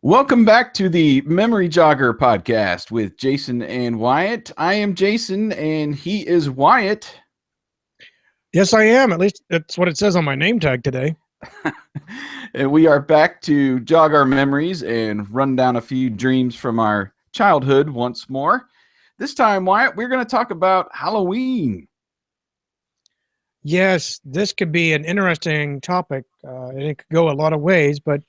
Welcome back to the Memory Jogger podcast with Jason and Wyatt. I am Jason and he is Wyatt. Yes, I am. At least that's what it says on my name tag today. And we are back to jog our memories and run down a few dreams from our childhood once more. This time, Wyatt, we're going to talk about Halloween. Yes, this could be an interesting topic, and it could go a lot of ways. But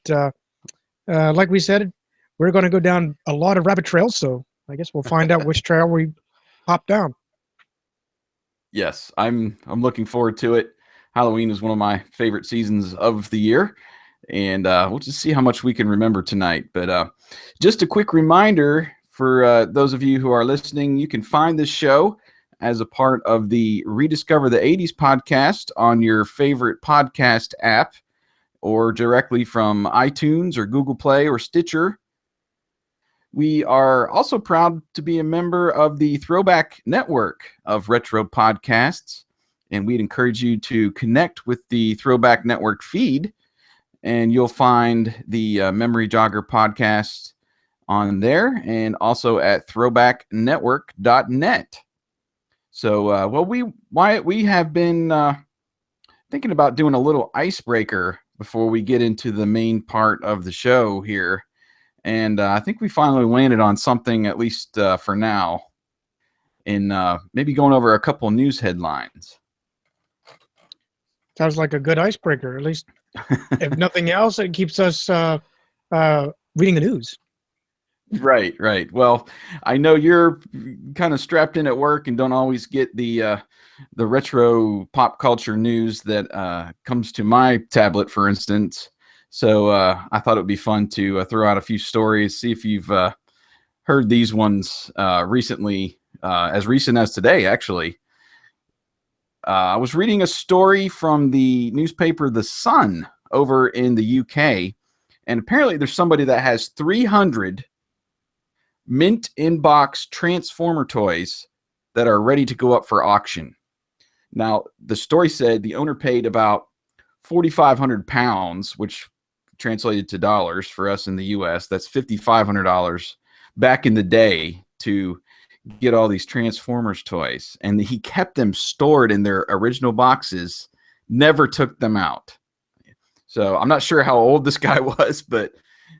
like we said, we're going to go down a lot of rabbit trails. So I guess we'll find out which trail we hop down. Yes, I'm looking forward to it. Halloween is one of my favorite seasons of the year, and we'll just see how much we can remember tonight. But just a quick reminder for those of you who are listening, you can find this show as a part of the Rediscover the 80s podcast on your favorite podcast app or directly from iTunes or Google Play or Stitcher. We are also proud to be a member of the Throwback Network of retro podcasts, and we'd encourage you to connect with the Throwback Network feed, and you'll find the Memory Jogger podcast on there and also at throwbacknetwork.net. So, Wyatt, we have been thinking about doing a little icebreaker before we get into the main part of the show here. And I think we finally landed on something, at least for now, in maybe going over a couple of news headlines. Sounds like a good icebreaker. At least, if nothing else, it keeps us reading the news. Right. Well, I know you're kind of strapped in at work and don't always get the retro pop culture news that comes to my tablet, for instance. So I thought it would be fun to throw out a few stories, see if you've heard these ones recently, as recent as today, actually. I was reading a story from the newspaper The Sun over in the UK, and apparently there's somebody that has 300 mint in-box Transformer toys that are ready to go up for auction. Now, the story said the owner paid about 4,500 pounds, which translated to dollars for us in the US, that's $5,500 back in the day to get all these Transformers toys. And he kept them stored in their original boxes, never took them out. So I'm not sure how old this guy was, but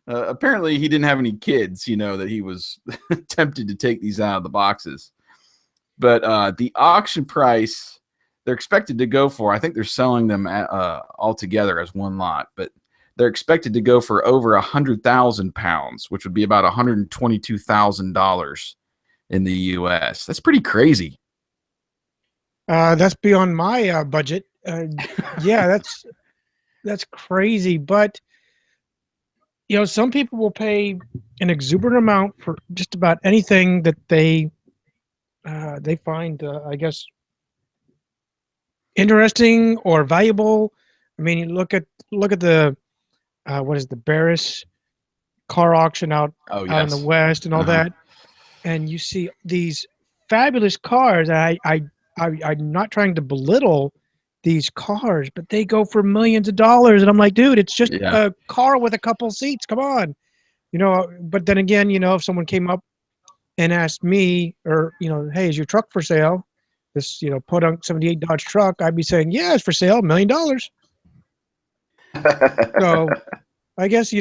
apparently he didn't have any kids, that he was tempted to take these out of the boxes. But the auction price they're expected to go for, I think they're selling them all together as one lot, but they're expected to go for over 100,000 pounds, which would be about $122,000 in the US. That's pretty crazy. That's beyond my budget. Yeah, that's crazy. But some people will pay an exuberant amount for just about anything that they find, I guess, interesting or valuable. I mean, you look at the what is the Barris car auction out in the West and all that, and you see these fabulous cars. I'm not trying to belittle these cars, but they go for millions of dollars, and I'm like, dude, it's just a car with a couple seats. Come on, But then again, if someone came up and asked me, or hey, is your truck for sale? This podunk '78 Dodge truck, I'd be saying, yeah, it's for sale, $1 million. So I guess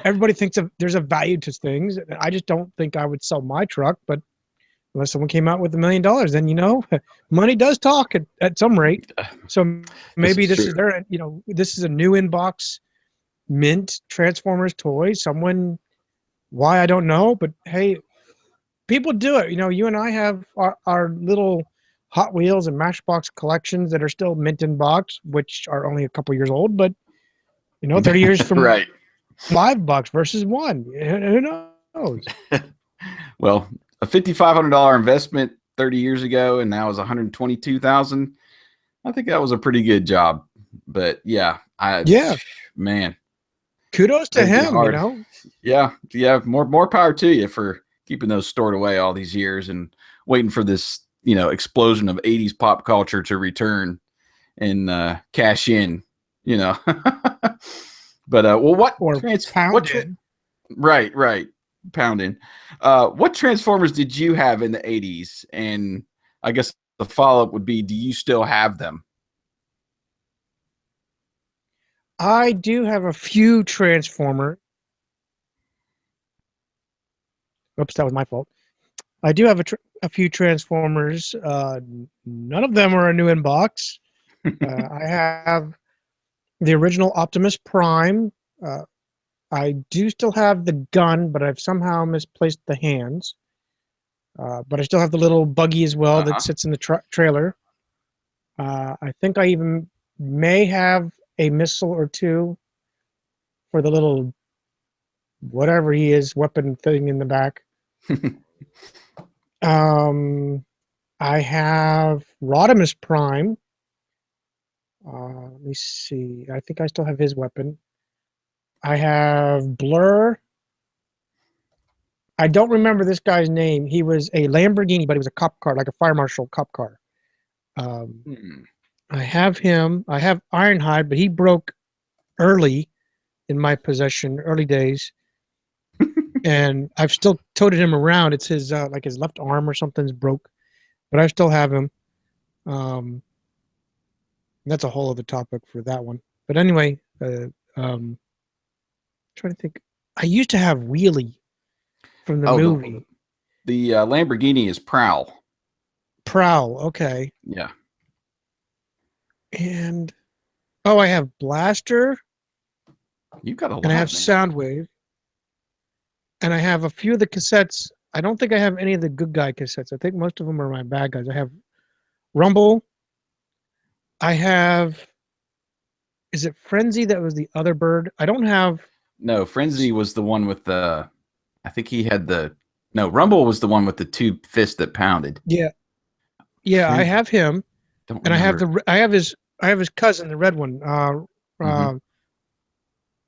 everybody thinks there's a value to things. I just don't think I would sell my truck, but unless someone came out with $1 million, then money does talk at some rate. So maybe this is their this is a new inbox mint Transformers toy. Why I don't know, but hey, people do it. You and I have our little Hot Wheels and Matchbox collections that are still mint in box, which are only a couple years old, but 30 years from right. $5 versus $1. Who knows? Well, a $5,500 investment 30 years ago, and now is $122,000. I think that was a pretty good job. But man, kudos to him. Yeah. More power to you for keeping those stored away all these years and waiting for this explosion of 80s pop culture to return and cash in. But what Right, right. Pounding. What Transformers did you have in the 80s? And I guess the follow-up would be, do you still have them? I do have a few Transformer. Oops, that was my fault. I do have a few Transformers. None of them are a new in box. I have the original Optimus Prime. I do still have the gun, but I've somehow misplaced the hands. But I still have the little buggy as well that sits in the trailer. I think I even may have a missile or two for the little whatever he is weapon thing in the back. I have Rodimus Prime. Let me see. I think I still have his weapon. I have Blur. I don't remember this guy's name. He was a Lamborghini, but he was a cop car, like a fire marshal cop car. I have him. I have Ironhide, but he broke early in my possession, early days. And I've still toted him around. It's his like his left arm or something's broke, but I still have him. That's a whole other topic for that one. But anyway, trying to think. I used to have Wheelie from the movie. The Lamborghini is Prowl. Prowl, okay. Yeah. And I have Blaster. You got a lot. And I have Soundwave. And I have a few of the cassettes. I don't think I have any of the good guy cassettes. I think most of them are my bad guys. I have Rumble. I have. Is it Frenzy that was the other bird? I don't have. No, Frenzy was the one with the. I think he had the. No, Rumble was the one with the two fists that pounded. Yeah. Yeah, Frenzy. I have him. Don't and remember. I have his cousin, the red one.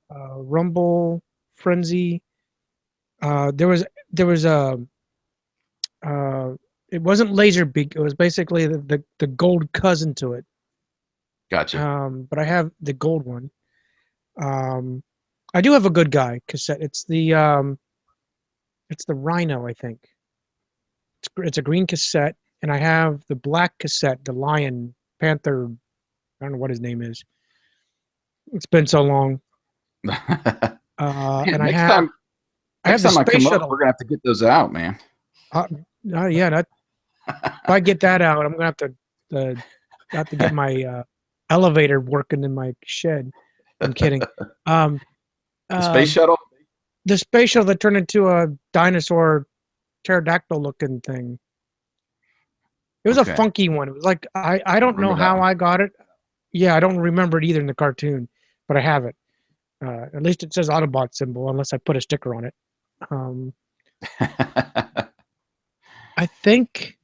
Rumble, Frenzy. There was a. It wasn't Laserbeak. It was basically the gold cousin to it. Gotcha. But I have the gold one. I do have a good guy cassette. It's the Rhino, I think. It's a green cassette, and I have the black cassette, the Lion Panther. I don't know what his name is. It's been so long. Man, and I have the Space Shuttle. We're gonna have to get those out, man. Yeah, if I get that out, I'm gonna have to get my elevator working in my shed. I'm kidding. The Space Shuttle. The Space Shuttle that turned into a dinosaur, pterodactyl looking thing. It was a funky one. It was like I don't know how I got it. Yeah, I don't remember it either in the cartoon, but I have it. At least it says Autobot symbol, unless I put a sticker on it. I think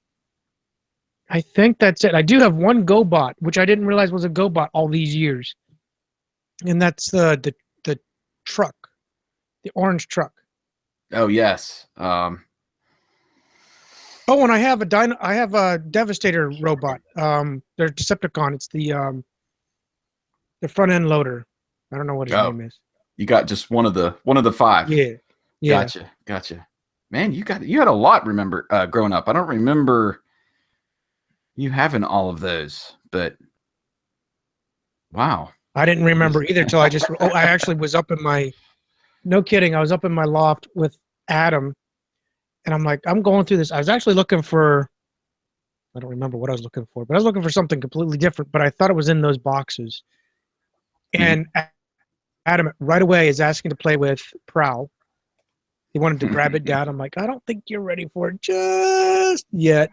that's it. I do have one GoBot, which I didn't realize was a GoBot all these years, and that's the truck, the orange truck. Oh yes. And I have a Devastator robot. They're Decepticon. It's the front end loader. I don't know what his name is. You got just one of the five. Yeah. Gotcha. Man, you had a lot. Remember, growing up, I don't remember you having all of those, but wow. I didn't remember either till I actually was up in my. No kidding, I was up in my loft with Adam, and I'm like, I'm going through this. I was actually looking for. I don't remember what I was looking for, but I was looking for something completely different. But I thought it was in those boxes, and Adam right away is asking to play with Prowl. He wanted to grab it down. I'm like, I don't think you're ready for it just yet.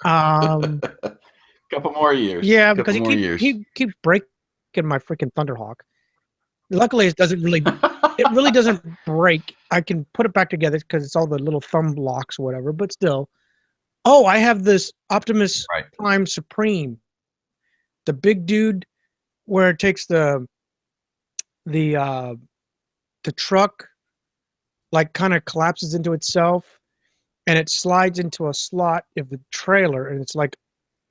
Couple more years. Yeah, because he keeps breaking my freaking Thunderhawk. Luckily, it really doesn't break. I can put it back together because it's all the little thumb blocks or whatever. But still, I have this Optimus Prime Supreme, the big dude, where it takes the truck, like kind of collapses into itself, and it slides into a slot of the trailer, and it's like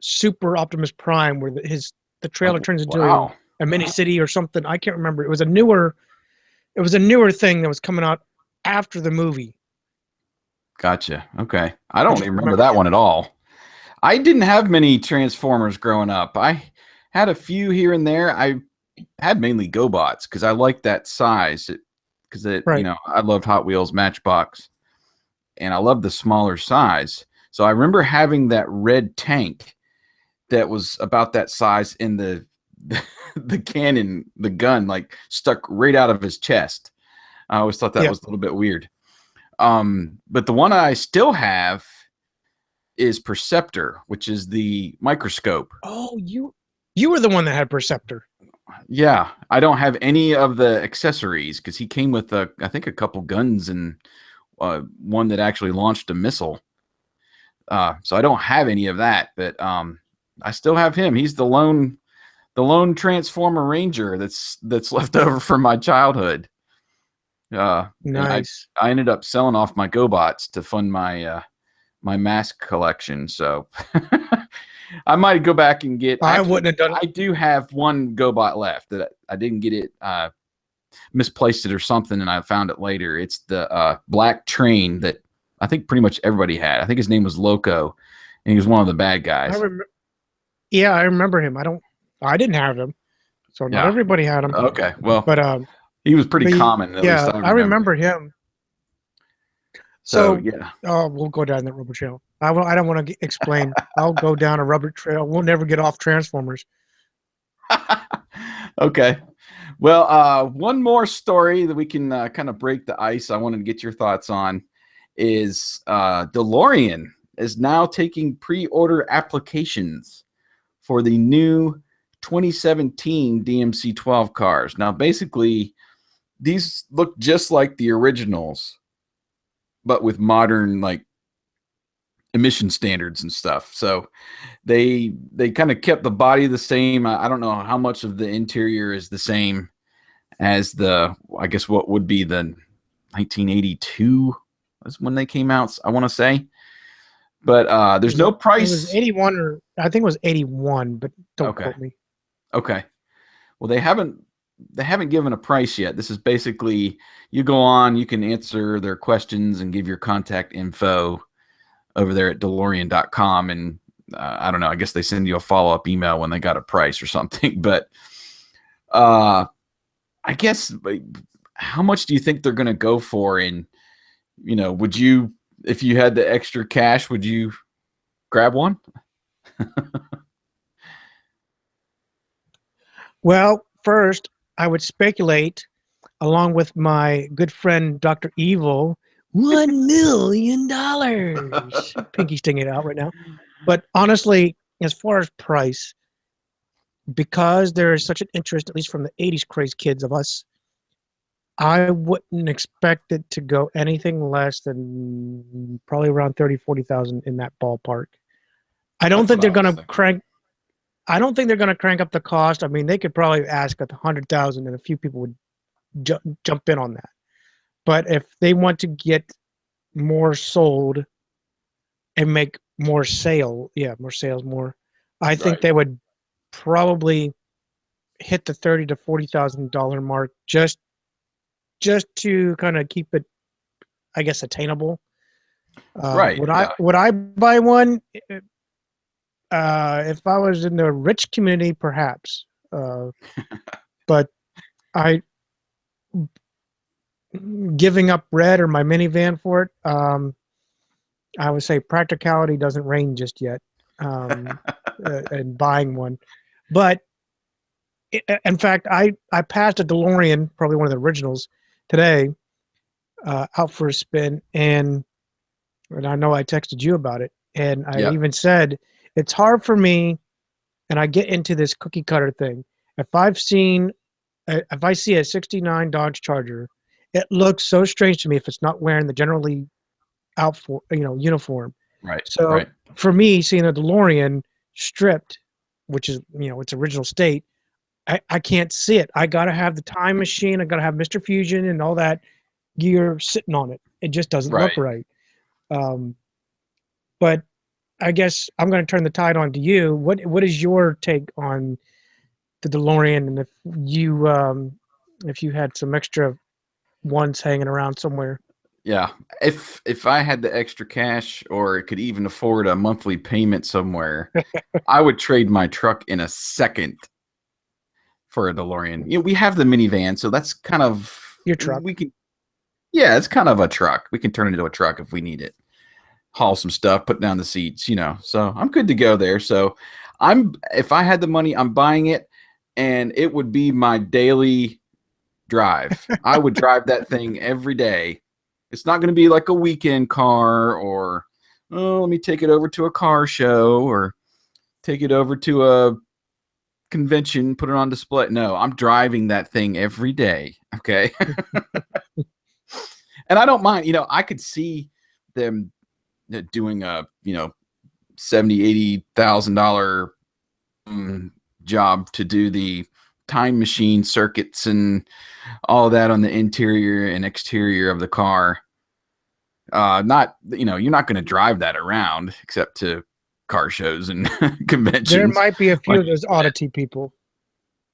Super Optimus Prime, where the trailer turns into a mini city or something. I can't remember. It was a newer thing that was coming out after the movie. Gotcha. Okay. I I don't just even remember remember that him. one at all. I didn't have many Transformers growing up. I had a few here and there. I had mainly GoBots because I liked that size. Because Right. I loved Hot Wheels, Matchbox, and I loved the smaller size. So I remember having that red tank that was about that size in the cannon, the gun, like stuck right out of his chest. I always thought that Yeah. was a little bit weird. But the one I still have is Perceptor, which is the microscope. Oh, you were the one that had Perceptor. Yeah, I don't have any of the accessories because he came with I think a couple guns and one that actually launched a missile. So I don't have any of that, but I still have him. He's the lone Transformer Ranger that's left over from my childhood. And Nice. I ended up selling off my GoBots to fund my mask collection. So I might go back and get. I wouldn't have done it. I do have one GoBot left that I didn't get it, misplaced it or something, and I found it later. It's the black train that I think pretty much everybody had. I think his name was Loco, and he was one of the bad guys. Yeah, I remember him. I didn't have him, so not Yeah. everybody had him. Okay. Well, but he was pretty common. At least yeah, I remember him. So So, yeah. we'll go down that rubber trail. I don't want to explain. I'll go down a rubber trail. We'll never get off Transformers. Okay. Well, one more story that we can kind of break the ice. I wanted to get your thoughts on is DeLorean is now taking pre-order applications for the new 2017 DMC-12 cars. Now, basically, these look just like the originals, but with modern like emission standards and stuff. So they kind of kept the body the same. I don't know how much of the interior is the same as I guess what would be the 1982 was when they came out, I want to say. But there's no price. It was 81, or I think it was 81, but don't quote me. Okay. Well, they haven't given a price yet. This is basically you go on, you can answer their questions and give your contact info over there at DeLorean.com, and I don't know. I guess they send you a follow-up email when they got a price or something. But I guess how much do you think they're going to go for? And would you, if you had the extra cash, would you grab one? Well, first, I would speculate, along with my good friend Dr. Evil, $1 million. Pinky stinging it out right now. But honestly, as far as price, because there is such an interest, at least from the 80s craze kids of us, I wouldn't expect it to go anything less than probably around 30, 40,000 in that ballpark. I don't think they're going to crank. I don't think they're going to crank up the cost. I mean, they could probably ask at 100,000, and a few people would jump in on that. But if they want to get more sold and make more sales, I think they would probably hit the $30,000 to $40,000 mark just to kind of keep it, I guess, attainable. Would I buy one? If I was in the rich community, perhaps. But giving up red or my minivan for it, I would say practicality doesn't reign just yet, and buying one. But in fact, I passed a DeLorean, probably one of the originals, today, out for a spin, and I know I texted you about it, and I even said it's hard for me, and I get into this cookie cutter thing. If I see a '69 Dodge Charger, it looks so strange to me if it's not wearing the generally uniform. Right. So for me, seeing a DeLorean stripped, which is its original state, I can't see it. I gotta have the time machine. I gotta have Mr. Fusion and all that gear sitting on it. It just doesn't look right. But I guess I'm going to turn the tide on to you. What is your take on the DeLorean, and if you had some extra ones hanging around somewhere? Yeah. If I had the extra cash or could even afford a monthly payment somewhere, I would trade my truck in a second for a DeLorean. You know, we have the minivan, so that's kind of Your truck. we can yeah, it's kind of a truck. We can turn it into a truck if we need it. Haul some stuff, put down the seats, you know. So I'm good to go there. So if I had the money, I'm buying it and it would be my daily drive. I would drive that thing every day. It's not going to be like a weekend car or, oh, let me take it over to a car show or take it over to a convention, put it on display. No, I'm driving that thing every day. Okay. And I don't mind, you know, I could see them doing a, you know, $70,000, $80,000 job to do the time machine circuits and all that on the interior and exterior of the car. Not, you know, you're not going to drive that around except to car shows and conventions. There might be a few of those oddity people.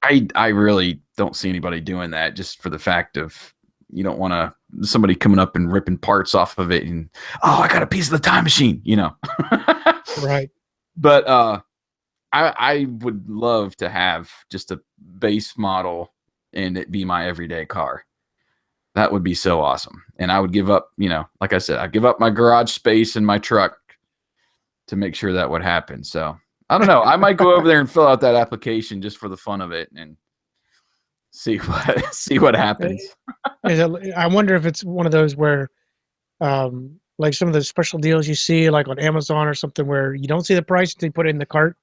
I really don't see anybody doing that just for the fact of you don't want somebody coming up and ripping parts off of it and, oh, I got a piece of the time machine, you know. Right. But I would love to have just a base model and it be my everyday car. That would be so awesome. And I would give up, you know, like I said, I'd give up my garage space and my truck to make sure that would happen. So I don't know. I might go over there and fill out that application just for the fun of it and see what happens. I wonder if it's one of those where, like some of the special deals you see, like on Amazon or something, where you don't see the price until you put it in the cart.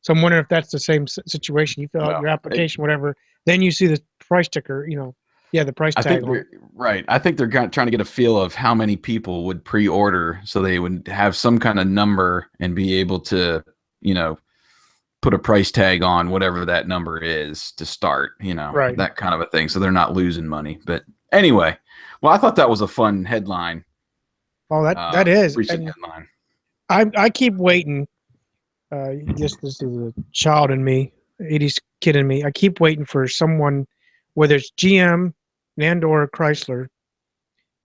So I'm wondering if that's the same situation. You fill out your application, whatever, then you see the price ticker. You know, yeah, the price tag. Right. I think they're trying to get a feel of how many people would pre-order, so they would have some kind of number and be able to, you know, put a price tag on whatever that number is to start, you know, right. That kind of a thing. So they're not losing money. But anyway, well, I thought that was a fun headline. Oh, that is. Recent headline. I keep waiting. This is a child in me, 80s kid in me. I keep waiting for someone, whether it's GM and or Chrysler,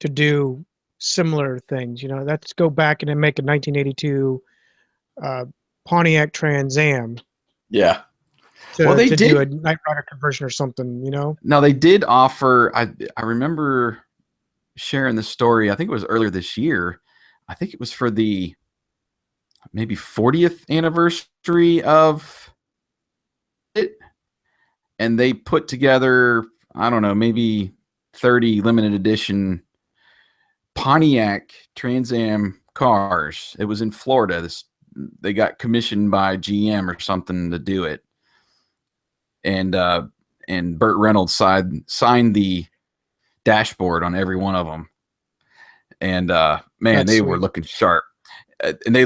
to do similar things. You know, let's go back and then make a 1982 Pontiac Trans Am. Yeah. Well, they did do a Knight Rider conversion or something, you know? Now they did offer, I remember sharing the story, I think it was earlier this year. I think it was for the maybe 40th anniversary of it. And they put together, I don't know, maybe 30 limited edition Pontiac Trans Am cars. It was in Florida. They got commissioned by GM or something to do it. And Burt Reynolds signed the dashboard on every one of them. And man, that's they sweet. Were looking sharp. And they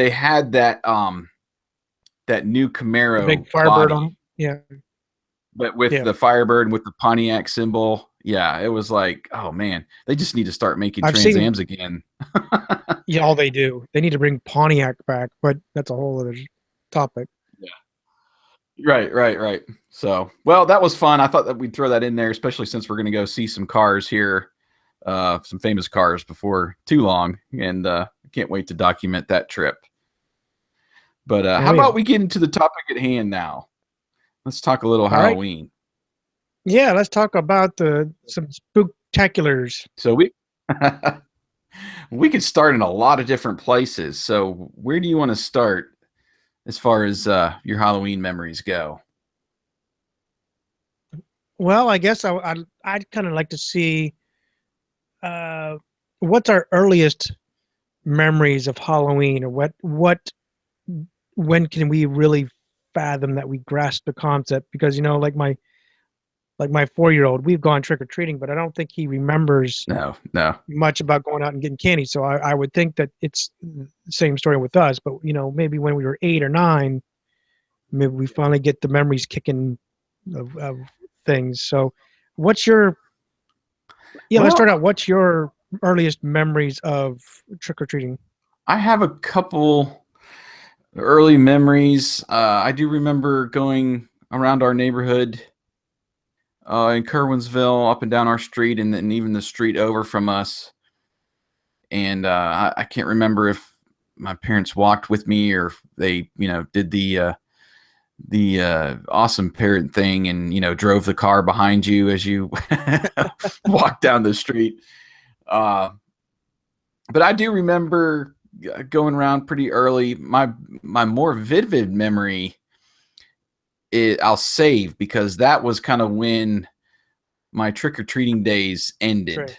had that new Camaro, the big Firebird on them. Yeah. But with the Firebird and with the Pontiac symbol. Yeah, it was like, oh man, they just need to start making Trans Ams again. Yeah, all they do. They need to bring Pontiac back, but that's a whole other topic. Yeah. Right. So, well, that was fun. I thought that we'd throw that in there, especially since we're going to go see some cars here, some famous cars before too long, and I can't wait to document that trip. But how about we get into the topic at hand now? Let's talk a little Halloween. Right. Yeah, let's talk about some spooktaculars. So we could start in a lot of different places. So where do you want to start as far as your Halloween memories go? Well, I guess I'd kind of like to see what's our earliest memories of Halloween, or when can we really fathom that we grasp the concept? Because, you know, like my 4-year-old, we've gone trick-or-treating, but I don't think he remembers no much about going out and getting candy. So I would think that it's the same story with us. But, you know, maybe when we were 8 or 9, maybe we finally get the memories kicking of things. So let's start out. What's your earliest memories of trick-or-treating? I have a couple early memories. I do remember going around our neighborhood in Kerwinsville, up and down our street, and then even the street over from us. and I can't remember if my parents walked with me or if they, did the awesome parent thing and drove the car behind you as you walked down the street. But I do remember going around pretty early. My more vivid memory, I'll save, because that was kind of when my trick-or-treating days ended.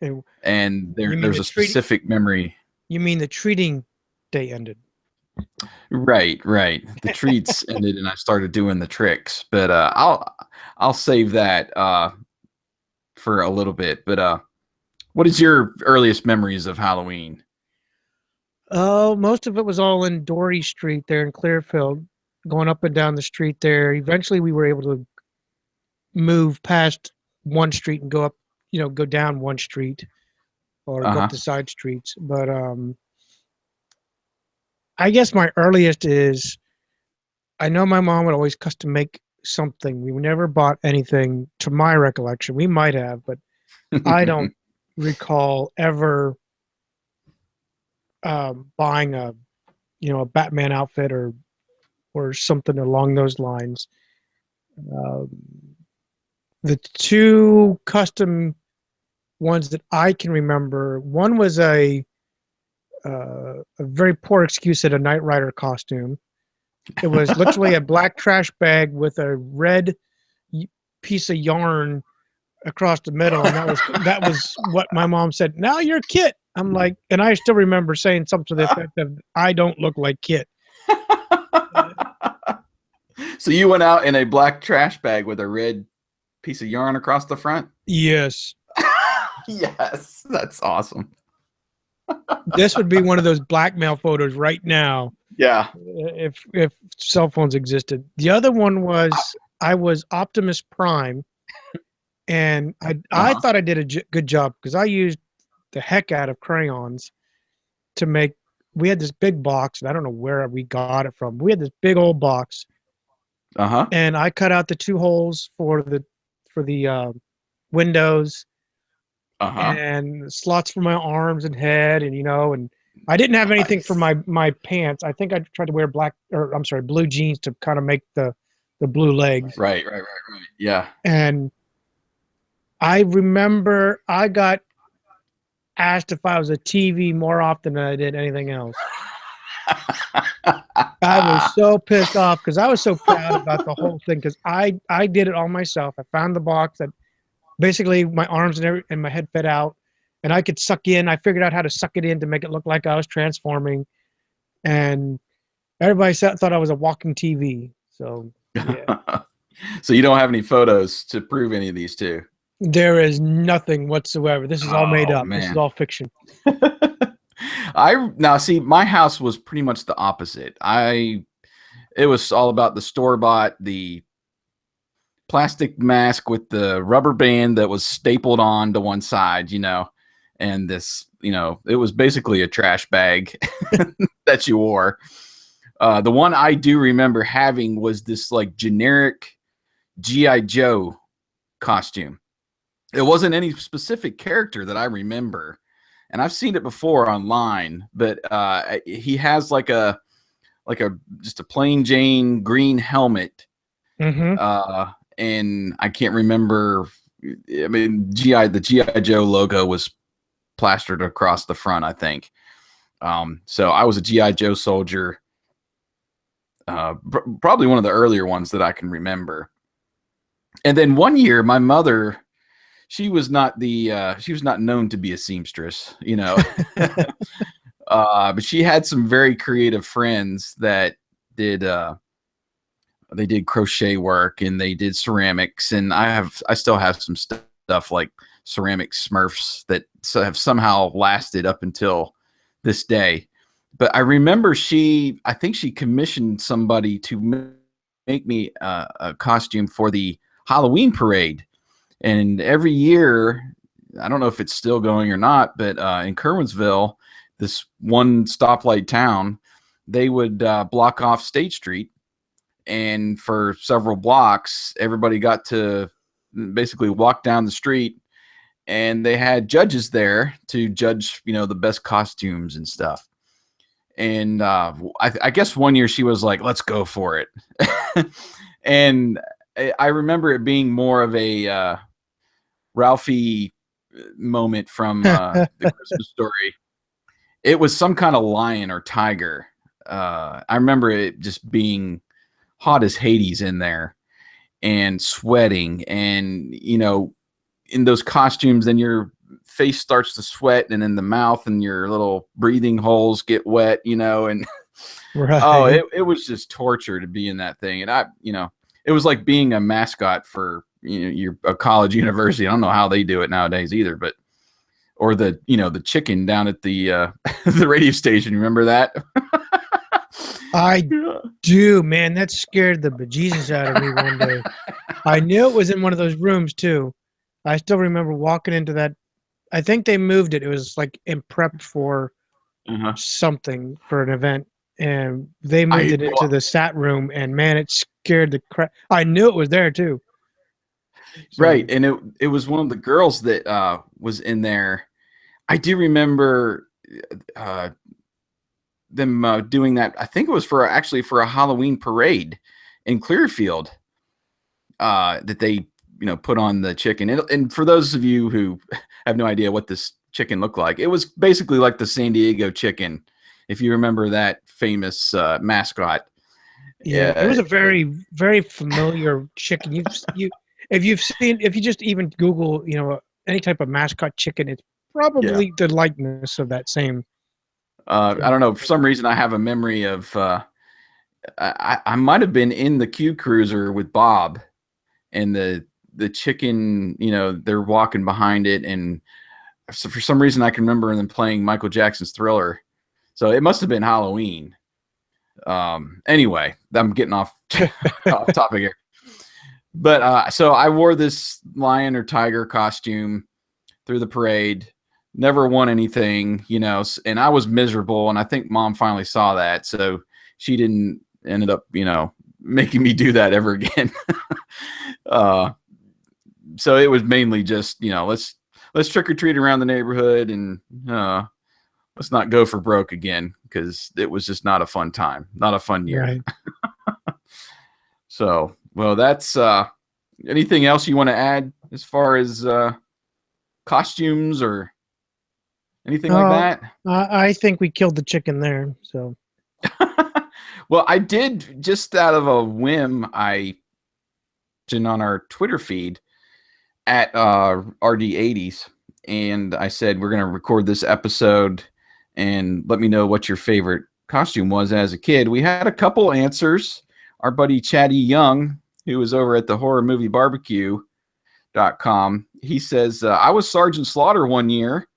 Right. And there's a specific memory. You mean the treating day ended? Right. The treats ended and I started doing the tricks. But I'll save that for a little bit. But what is your earliest memories of Halloween? Oh, most of it was all in Dory Street there in Clearfield, going up and down the street there. Eventually we were able to move past one street and go up, go down one street or go up the side streets. But I guess my earliest is, I know my mom would always custom make something. We never bought anything to my recollection. We might have, but I don't recall ever buying a Batman outfit or something along those lines. The two custom ones that I can remember, one was a very poor excuse at a Knight Rider costume. It was literally a black trash bag with a red piece of yarn across the middle, and that was what my mom said. Now you're Kit. I'm like, and I still remember saying something to the effect of, "I don't look like Kit." So you went out in a black trash bag with a red piece of yarn across the front? Yes. Yes, that's awesome. This would be one of those blackmail photos right now. Yeah. If cell phones existed. The other one was, I was Optimus Prime, and I thought I did a good job because I used the heck out of crayons to make. We had this big box, and I don't know where we got it from. We had this big old box, and I cut out the two holes for the windows, and slots for my arms and head, and and I didn't have anything for my pants. I think I tried to wear blue jeans to kind of make the blue legs. Right. Yeah. And I remember I got asked if I was a TV more often than I did anything else. I was so pissed off because I was so proud about the whole thing, because I did it all myself. I found the box that basically my arms and my head fit out, and I could suck in. I figured out how to suck it in to make it look like I was transforming, and everybody thought I was a walking TV. So yeah. So you don't have any photos to prove any of these two? There is nothing whatsoever. This is all made up. Man. This is all fiction. Now see, my house was pretty much the opposite. It was all about the store-bought, the plastic mask with the rubber band that was stapled on to one side, and this, it was basically a trash bag that you wore. The one I do remember having was this like generic G.I. Joe costume. It wasn't any specific character that I remember, and I've seen it before online, but he has like a just a plain Jane green helmet. And I can't remember. I mean, the G.I. Joe logo was plastered across the front, I think. So I was a G.I. Joe soldier. Probably one of the earlier ones that I can remember. And then one year, my mother, she was not known to be a seamstress, but she had some very creative friends that did. They did crochet work and they did ceramics, and I still have some stuff like ceramic Smurfs that have somehow lasted up until this day. But I remember I think she commissioned somebody to make me a costume for the Halloween parade. And every year, I don't know if it's still going or not, but in Kerwinsville, this one stoplight town, they would block off State Street. And for several blocks, everybody got to basically walk down the street and they had judges there to judge, the best costumes and stuff. And I guess one year she was like, "Let's go for it," and I remember it being more of a Ralphie moment from the Christmas Story. It was some kind of lion or tiger. I remember it just being hot as Hades in there and sweating, and in those costumes, then your face starts to sweat, and in the mouth and your little breathing holes get wet, and right. Oh, it was just torture to be in that thing. And it was like being a mascot for a college university. I don't know how they do it nowadays either, but or the chicken down at the the radio station. Remember that? I do, man. That scared the bejesus out of me one day. I knew it was in one of those rooms too. I still remember walking into that. I think they moved it. It was like in prep for something, for an event, and they moved it into the sat room. And man, it scared the crap. I knew it was there too. So, right, and it was one of the girls that was in there. I do remember them doing that. I think it was for a Halloween parade in Clearfield that they put on the chicken. And for those of you who have no idea what this chicken looked like, it was basically like the San Diego chicken, if you remember that famous mascot. Yeah, it was a very, very familiar chicken. If you just even Google, any type of mascot chicken, it's probably the likeness of that same. I don't know. For some reason, I have a memory of I might have been in the Q Cruiser with Bob, and the chicken, they're walking behind it, and so for some reason I can remember them playing Michael Jackson's Thriller. So it must have been Halloween. Anyway, I'm getting off topic here. But so I wore this lion or tiger costume through the parade. Never won anything, and I was miserable. And I think Mom finally saw that, so she didn't ended up, making me do that ever again. So it was mainly just, let's trick or treat around the neighborhood, and let's not go for broke again, because it was just not a fun time, not a fun year. Right. So, well, that's anything else you want to add as far as costumes or anything like that? I think we killed the chicken there. So, well, I did, just out of a whim, I on our Twitter feed at RD80s, and I said, we're going to record this episode and let me know what your favorite costume was as a kid. We had a couple answers. Our buddy Chatty Young, who was over at the horror movie barbecue.com, he says, I was Sergeant Slaughter one year.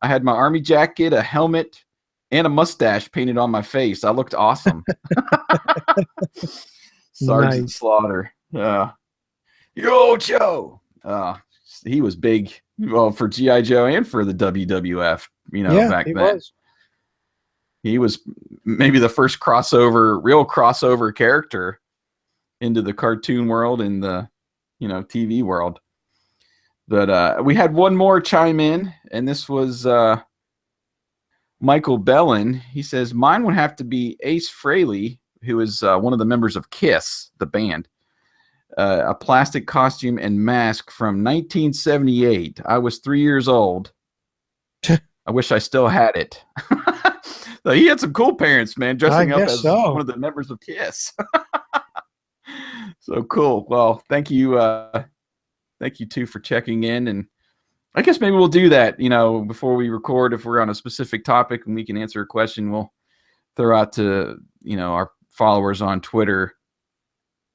I had my army jacket, a helmet, and a mustache painted on my face. I looked awesome. Sergeant Slaughter. Yo, Joe. He was big, well, for G.I. Joe and for the WWF, back then. He was maybe the first real crossover character into the cartoon world and the, TV world. But we had one more chime in, and this was Michael Bellin. He says, mine would have to be Ace Frehley, who is one of the members of Kiss, the band. A plastic costume and mask from 1978. I was 3 years old. I wish I still had it. So he had some cool parents, man, dressing up as one of the members of Kiss. So cool. Well, thank you too for checking in, and I guess maybe we'll do that, before we record. If we're on a specific topic and we can answer a question, we'll throw out to our followers on Twitter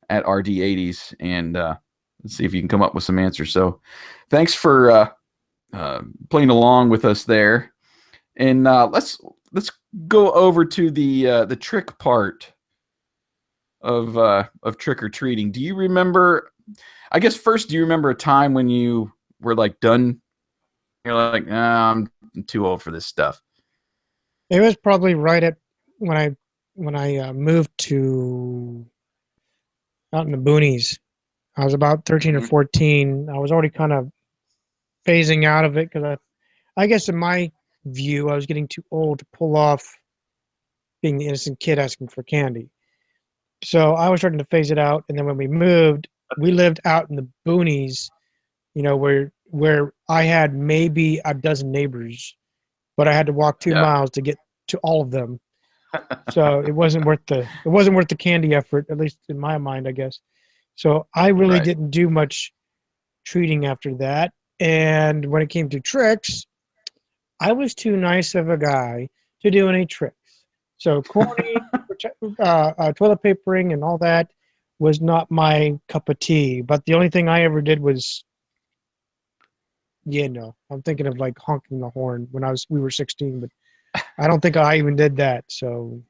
at RD80s, and let's see if you can come up with some answers. So thanks for playing along with us there, and let's go over to the trick part of trick-or-treating. Do you remember, I guess first, do you remember a time when you were like done, you're like, I'm too old for this stuff? It was probably right at when I moved to out in the boonies. I was about 13 or 14. I was already kind of phasing out of it because I guess in my view, I was getting too old to pull off being the innocent kid asking for candy. So I was starting to phase it out. And then when we moved, we lived out in the boonies, where I had maybe a dozen neighbors, but I had to walk 2 miles to get to all of them. So it wasn't worth the candy effort, at least in my mind, I guess. So I really didn't do much treating after that. And when it came to tricks, I was too nice of a guy to do any tricks. So corny, toilet papering and all that was not my cup of tea. But the only thing I ever did was, I'm thinking of like honking the horn when we were 16, but I don't think I even did that. So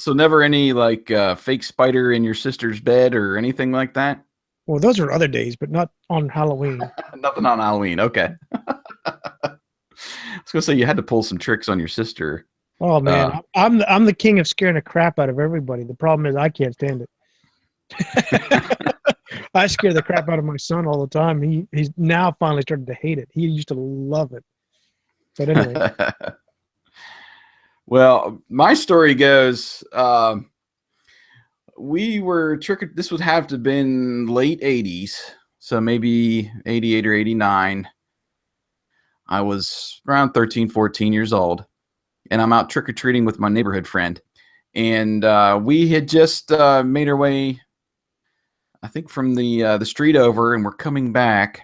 never any like fake spider in your sister's bed or anything like that? Well, those are other days, but not on Halloween. Nothing on Halloween. Okay. I was gonna say you had to pull some tricks on your sister. Oh man, I'm the king of scaring the crap out of everybody. The problem is I can't stand it. I scare the crap out of my son all the time. He's now finally started to hate it. He used to love it. But anyway. Well, my story goes, we were this would have to have been late 80s, so maybe 88 or 89. I was around 13, 14 years old, and I'm out trick-or-treating with my neighborhood friend. And we had just made our way, I think, from the street over, and we're coming back.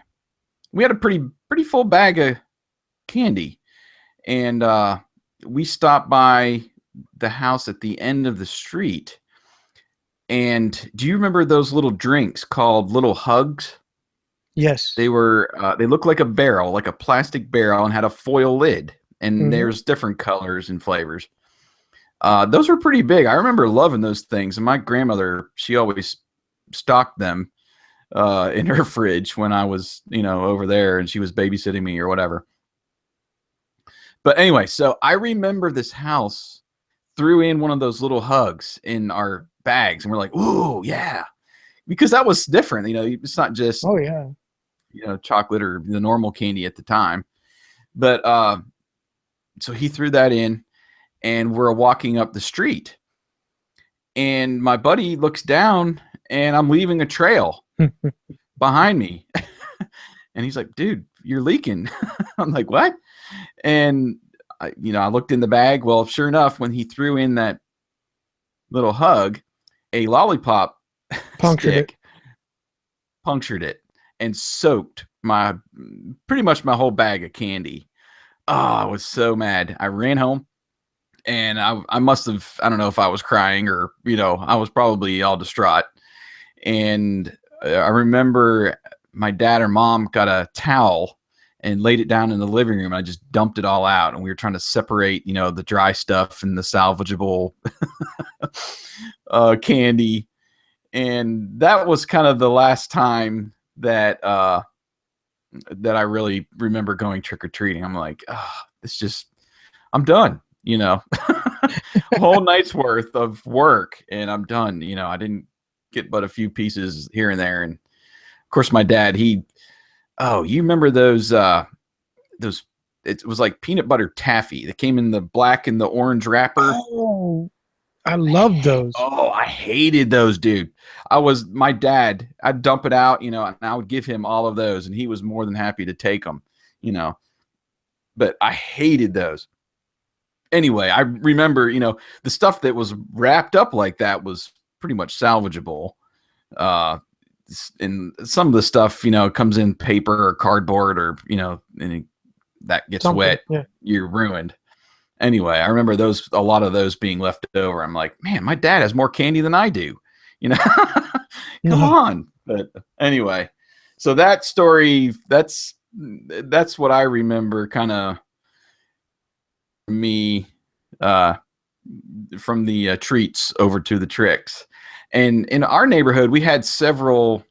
We had a pretty full bag of candy, and we stopped by the house at the end of the street. And do you remember those little drinks called Little Hugs? Yes. They were they looked like a barrel, like a plastic barrel, and had a foil lid. And there's different colors and flavors. Those were pretty big. I remember loving those things. And my grandmother, she always stocked them in her fridge when I was, over there and she was babysitting me or whatever. But anyway, so I remember this house threw in one of those Little Hugs in our bags, and we're like, ooh, yeah. Because that was different. It's not just, chocolate or the normal candy at the time. But so he threw that in, and we're walking up the street. And my buddy looks down, and I'm leaving a trail behind me. And he's like, dude, you're leaking. I'm like, what? And, I looked in the bag. Well, sure enough, when he threw in that Little Hug, a lollipop punctured it and soaked pretty much my whole bag of candy. Oh, I was so mad. I ran home, and I must have, I don't know if I was crying or, I was probably all distraught. And I remember my dad or mom got a towel and laid it down in the living room. I just dumped it all out, and we were trying to separate, the dry stuff and the salvageable candy. And that was kind of the last time that I really remember going trick-or-treating. I'm like, I'm done, a whole night's worth of work, and I'm done. I didn't get but a few pieces here and there. And of course my dad, you remember those, it was like peanut butter taffy that came in the black and the orange wrapper. Oh, I love those. Oh, I hated those, dude. My dad, I'd dump it out, and I would give him all of those, and he was more than happy to take them, but I hated those. Anyway, I remember, the stuff that was wrapped up like that was pretty much salvageable. And some of the stuff, comes in paper or cardboard or, and that gets wet, you're ruined. Anyway, I remember a lot of those being left over. I'm like, man, my dad has more candy than I do, come on. But anyway, so that story, that's what I remember kind of me, from the treats over to the tricks. And in our neighborhood, we had several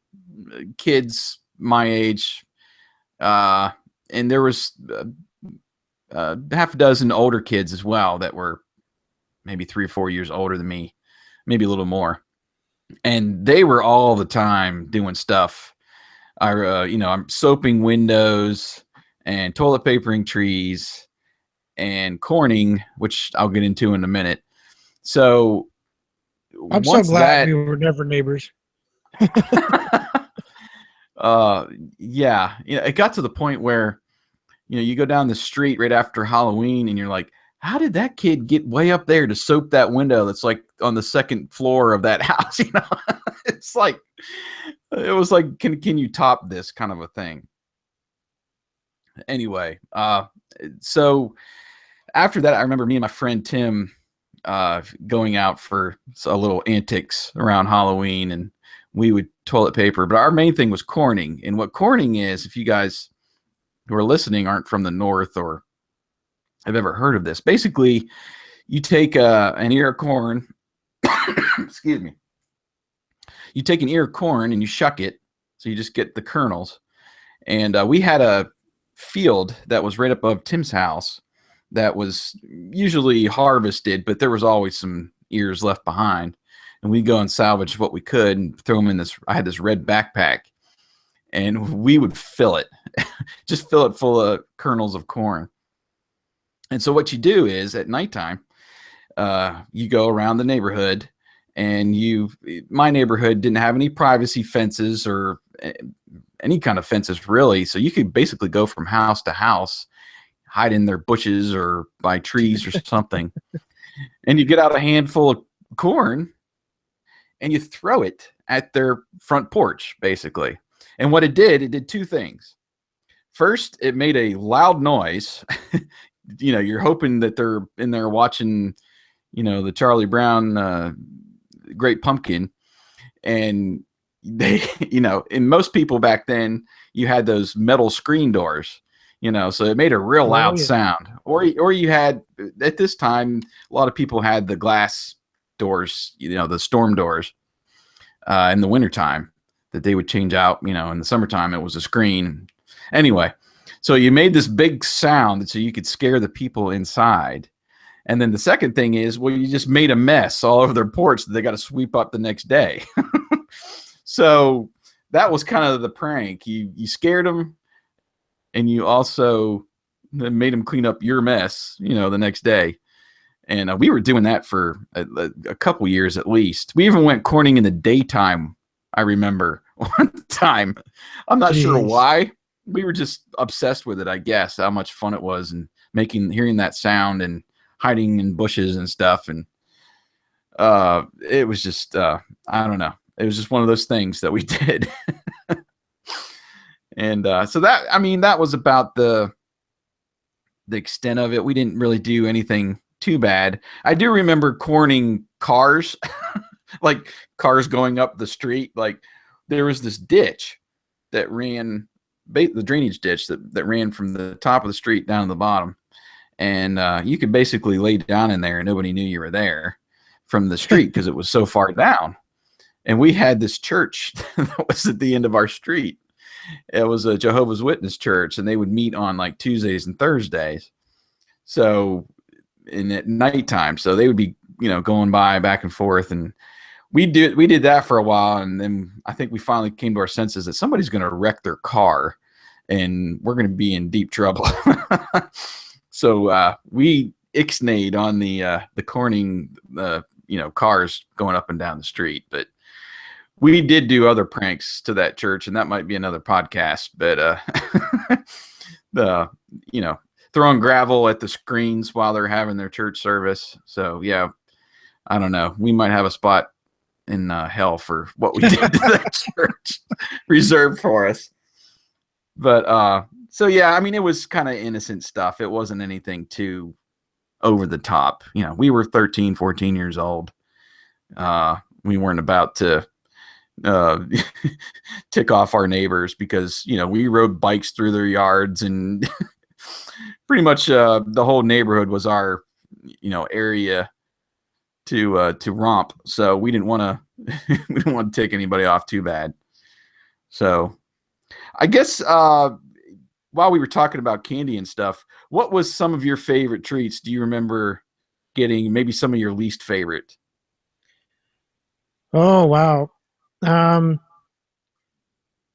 kids my age, and there was half a dozen older kids as well that were maybe 3 or 4 years older than me, maybe a little more. And they were all the time doing stuff. I'm soaping windows and toilet papering trees and corning, which I'll get into in a minute. So I'm so glad we were never neighbors. Yeah, it got to the point where, you go down the street right after Halloween and you're like, how did that kid get way up there to soap that window that's like on the second floor of that house? It's like, it was like, can you top this kind of a thing? Anyway, so after that, I remember me and my friend Tim going out for a little antics around Halloween, and we would toilet paper. But our main thing was corning. And what corning is, if you guys who are listening aren't from the North or have ever heard of this, basically you take an ear of corn, excuse me, you take an ear of corn and you shuck it, so you just get the kernels. And we had a field that was right above Tim's house that was usually harvested, but there was always some ears left behind. And we'd go and salvage what we could and throw them in this. I had this red backpack, and we would fill it, just fill it full of kernels of corn. And so what you do is at nighttime, you go around the neighborhood, and my neighborhood didn't have any privacy fences or any kind of fences really. So you could basically go from house to house, hide in their bushes or by trees or something. And you get out a handful of corn and you throw it at their front porch, basically. And what it did two things. First, it made a loud noise. You're hoping that they're in there watching, the Charlie Brown Great Pumpkin. And they, and most people back then, you had those metal screen doors, so it made a real loud sound. Or you had, at this time, a lot of people had the glass doors, the storm doors in the wintertime that they would change out. In the summertime, it was a screen. Anyway, so you made this big sound so you could scare the people inside. And then the second thing is, well, you just made a mess all over their porch that they got to sweep up the next day. So that was kind of the prank. You scared them, and you also made them clean up your mess, the next day. And we were doing that for a couple years at least. We even went corning in the daytime. I remember one time. I'm not sure why. We were just obsessed with it, I guess, how much fun it was, and hearing that sound and hiding in bushes and stuff. And it was just, I don't know. It was just one of those things that we did. And so that was about the extent of it. We didn't really do anything too bad. I do remember corning cars, like cars going up the street. Like there was this ditch that ran, the drainage ditch that ran from the top of the street down to the bottom. And you could basically lay down in there and nobody knew you were there from the street because it was so far down. And we had this church that was at the end of our street. It was a Jehovah's Witness church, and they would meet on like Tuesdays and Thursdays. So at nighttime, so they would be, going by back and forth. And we did that for a while. And then I think we finally came to our senses that somebody's going to wreck their car and we're going to be in deep trouble. So we ixnayed on the corning, cars going up and down the street. But we did do other pranks to that church, and that might be another podcast. But throwing gravel at the screens while they're having their church service. So yeah, I don't know. We might have a spot in hell for what we did to that church reserved for us. But so yeah, I mean, it was kind of innocent stuff. It wasn't anything too over the top. We were 13, 14 years old. We weren't about to tick off our neighbors because, we rode bikes through their yards, and pretty much the whole neighborhood was our, area to romp. So we didn't want to tick anybody off too bad. So I guess while we were talking about candy and stuff, what was some of your favorite treats? Do you remember getting? Maybe some of your least favorite? Oh, wow.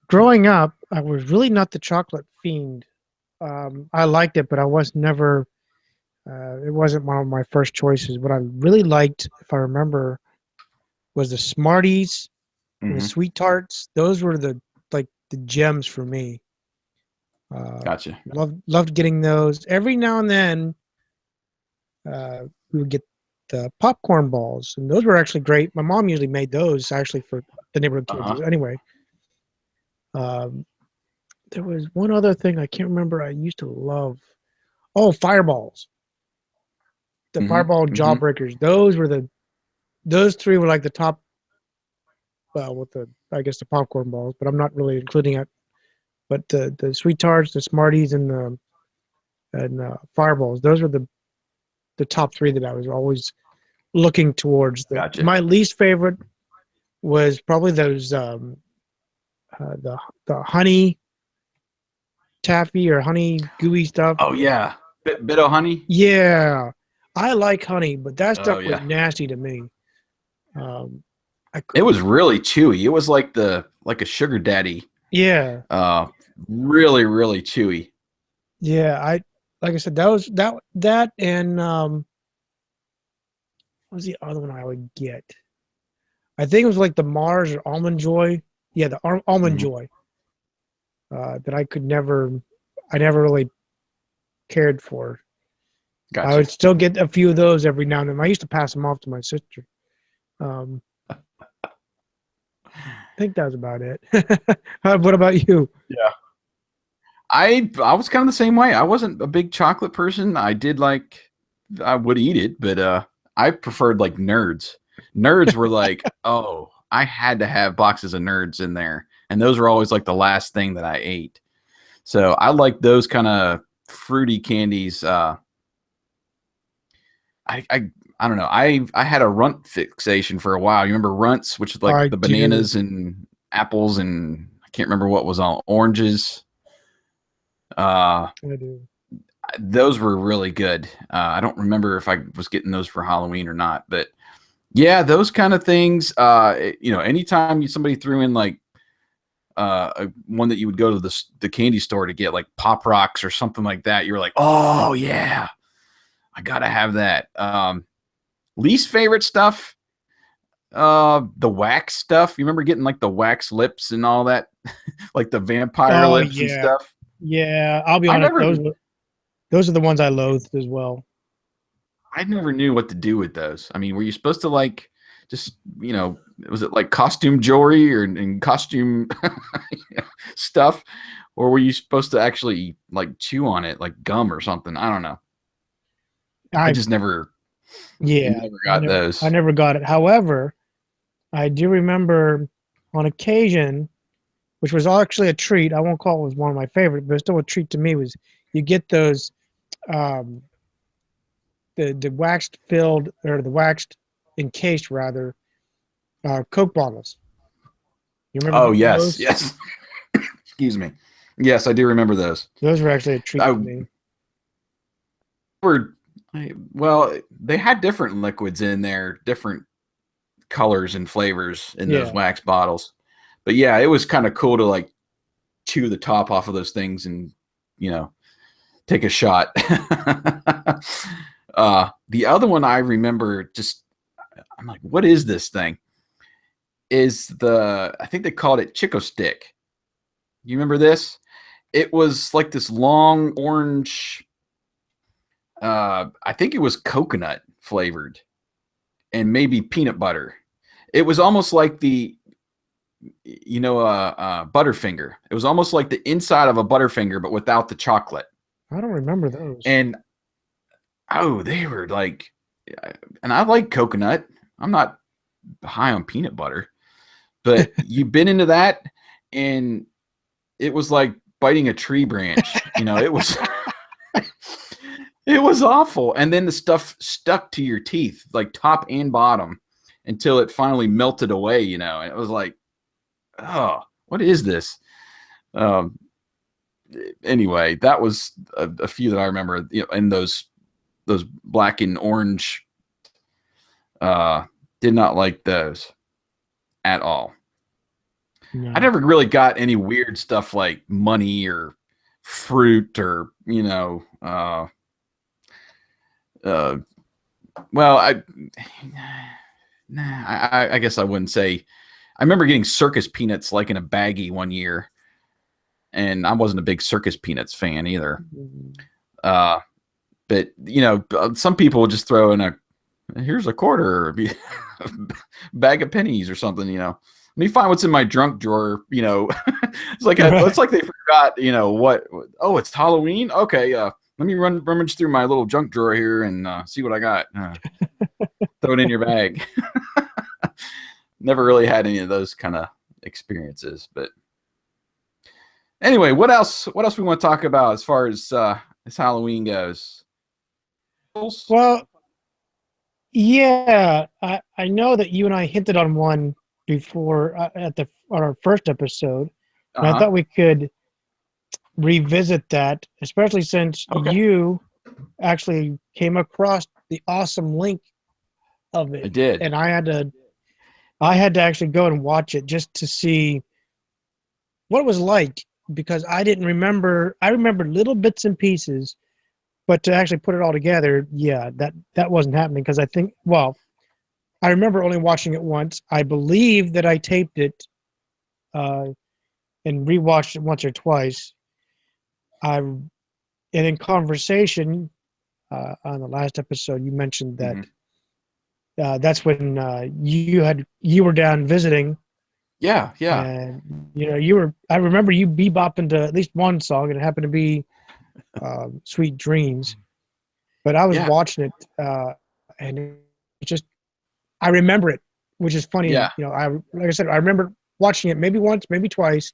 Growing up, I was really not the chocolate fiend. I liked it, but I was never. It wasn't one of my first choices. What I really liked, if I remember, was the Smarties and the Mm-hmm. Sweet Tarts. Those were the gems for me. Gotcha. Loved getting those. Every now and then, we would get the popcorn balls, and those were actually great. My mom usually made those actually for the neighborhood kids. Uh-huh. Anyway, um, there was one other thing I can't remember. I used to love. Oh, fireballs! The Mm-hmm. fireball Mm-hmm. jawbreakers. Those three were like the top. With the I guess the popcorn balls, but I'm not really including it. But the sweet tarts, the Smarties, and fireballs. Those were the top three that I was always looking towards. Gotcha. My least favorite was probably those the honey taffy or honey gooey stuff. Oh yeah, bit of honey. Yeah, I like honey, but that Oh stuff was yeah, nasty to me. Um, I it couldn't. was really chewy. It was like a sugar daddy. Yeah, Uh, really chewy. yeah. I like I said that and what was the other one I would get? I think it was like the Mars or Almond Joy. Yeah, the Almond Mm-hmm. Joy. That I never really cared for. I Gotcha. would still get a few of those every now and then. I used to pass them off to my sister. Um, I think that was about it. What about you? Yeah. I was kind of the same way. I wasn't a big chocolate person. I would eat it, but I preferred like nerds. Nerds were like, oh, I had to have boxes of nerds in there. And those were always like the last thing that I ate. So I like those kind of fruity candies. I don't know. I had a runt fixation for a while. You remember runts, which is like I the do. bananas and apples and I can't remember what was on oranges. Uh, I do. those were really good. I don't remember if I was getting those for Halloween or not, but yeah, those kind of things. Anytime somebody threw in like one that you would go to the candy store to get, like Pop Rocks or something like that, you're like, oh yeah, I gotta have that. Least favorite stuff, the wax stuff. You remember getting like the wax lips and all that, like the vampire Oh lips and yeah, stuff. yeah. I'll be I honest. never Those are the ones I loathed as well. I never knew what to do with those. I mean, were you supposed to like just, was it like costume jewelry or and costume stuff, or were you supposed to actually like chew on it like gum or something? I don't know. I I just Yeah. never got I those. never got it. However, I do remember on occasion, which was actually a treat. I won't call it was one of my favorite, but still a treat to me was you get those um, the waxed filled or the waxed encased rather Coke bottles. You remember Oh getting yes, those? yes. Excuse me. Yes, I do remember those. Those were actually a treat I to me. were well, they had different liquids in there, different colors and flavors in those Yeah. wax bottles. But yeah, it was kind of cool to like chew the top off of those things and you know take a shot. The other one I remember, just I'm like, what is this thing? Is I think they called it Chico Stick. You remember this? It was like this long orange. I think it was coconut flavored and maybe peanut butter. It was almost like Butterfinger. It was almost like the inside of a Butterfinger, but without the chocolate. I don't remember those. And oh, they were like, and I like coconut. I'm not high on peanut butter, but you bit into that, and it was like biting a tree branch. It was it was awful. And then the stuff stuck to your teeth, like top and bottom, until it finally melted away. And it was like, oh, what is this? Um, anyway, that was a few that I remember. In those black and orange. Did not like those at all. I No. never really got any weird stuff like money or fruit or well, I guess I wouldn't say. I remember getting circus peanuts like in a baggie one year, and I wasn't a big circus peanuts fan either. But some people would just throw in here's a quarter, or bag of pennies or something. Let me find what's in my junk drawer. It's like they forgot. What? Oh, it's Halloween. Okay, let me rummage through my little junk drawer here and see what I got. Throw it in your bag. Never really had any of those kind of experiences, but anyway, what else we want to talk about as far as Halloween goes? Well, yeah, I know that you and I hinted on one before on our first episode, and I thought we could revisit that, especially since you actually came across the awesome link of it. I did, and I had to actually go and watch it just to see what it was like, because I didn't remember. I remembered little bits and pieces. But to actually put it all together, yeah, that wasn't happening, because I remember only watching it once. I believe that I taped it and rewatched it once or twice. And in conversation on the last episode, you mentioned that that's when you were down visiting. Yeah. And I remember you bebopping to at least one song, and it happened to be Sweet Dreams. But I was watching it and it just, I remember it, which is funny. Yeah. Like I said, I remember watching it maybe once, maybe twice,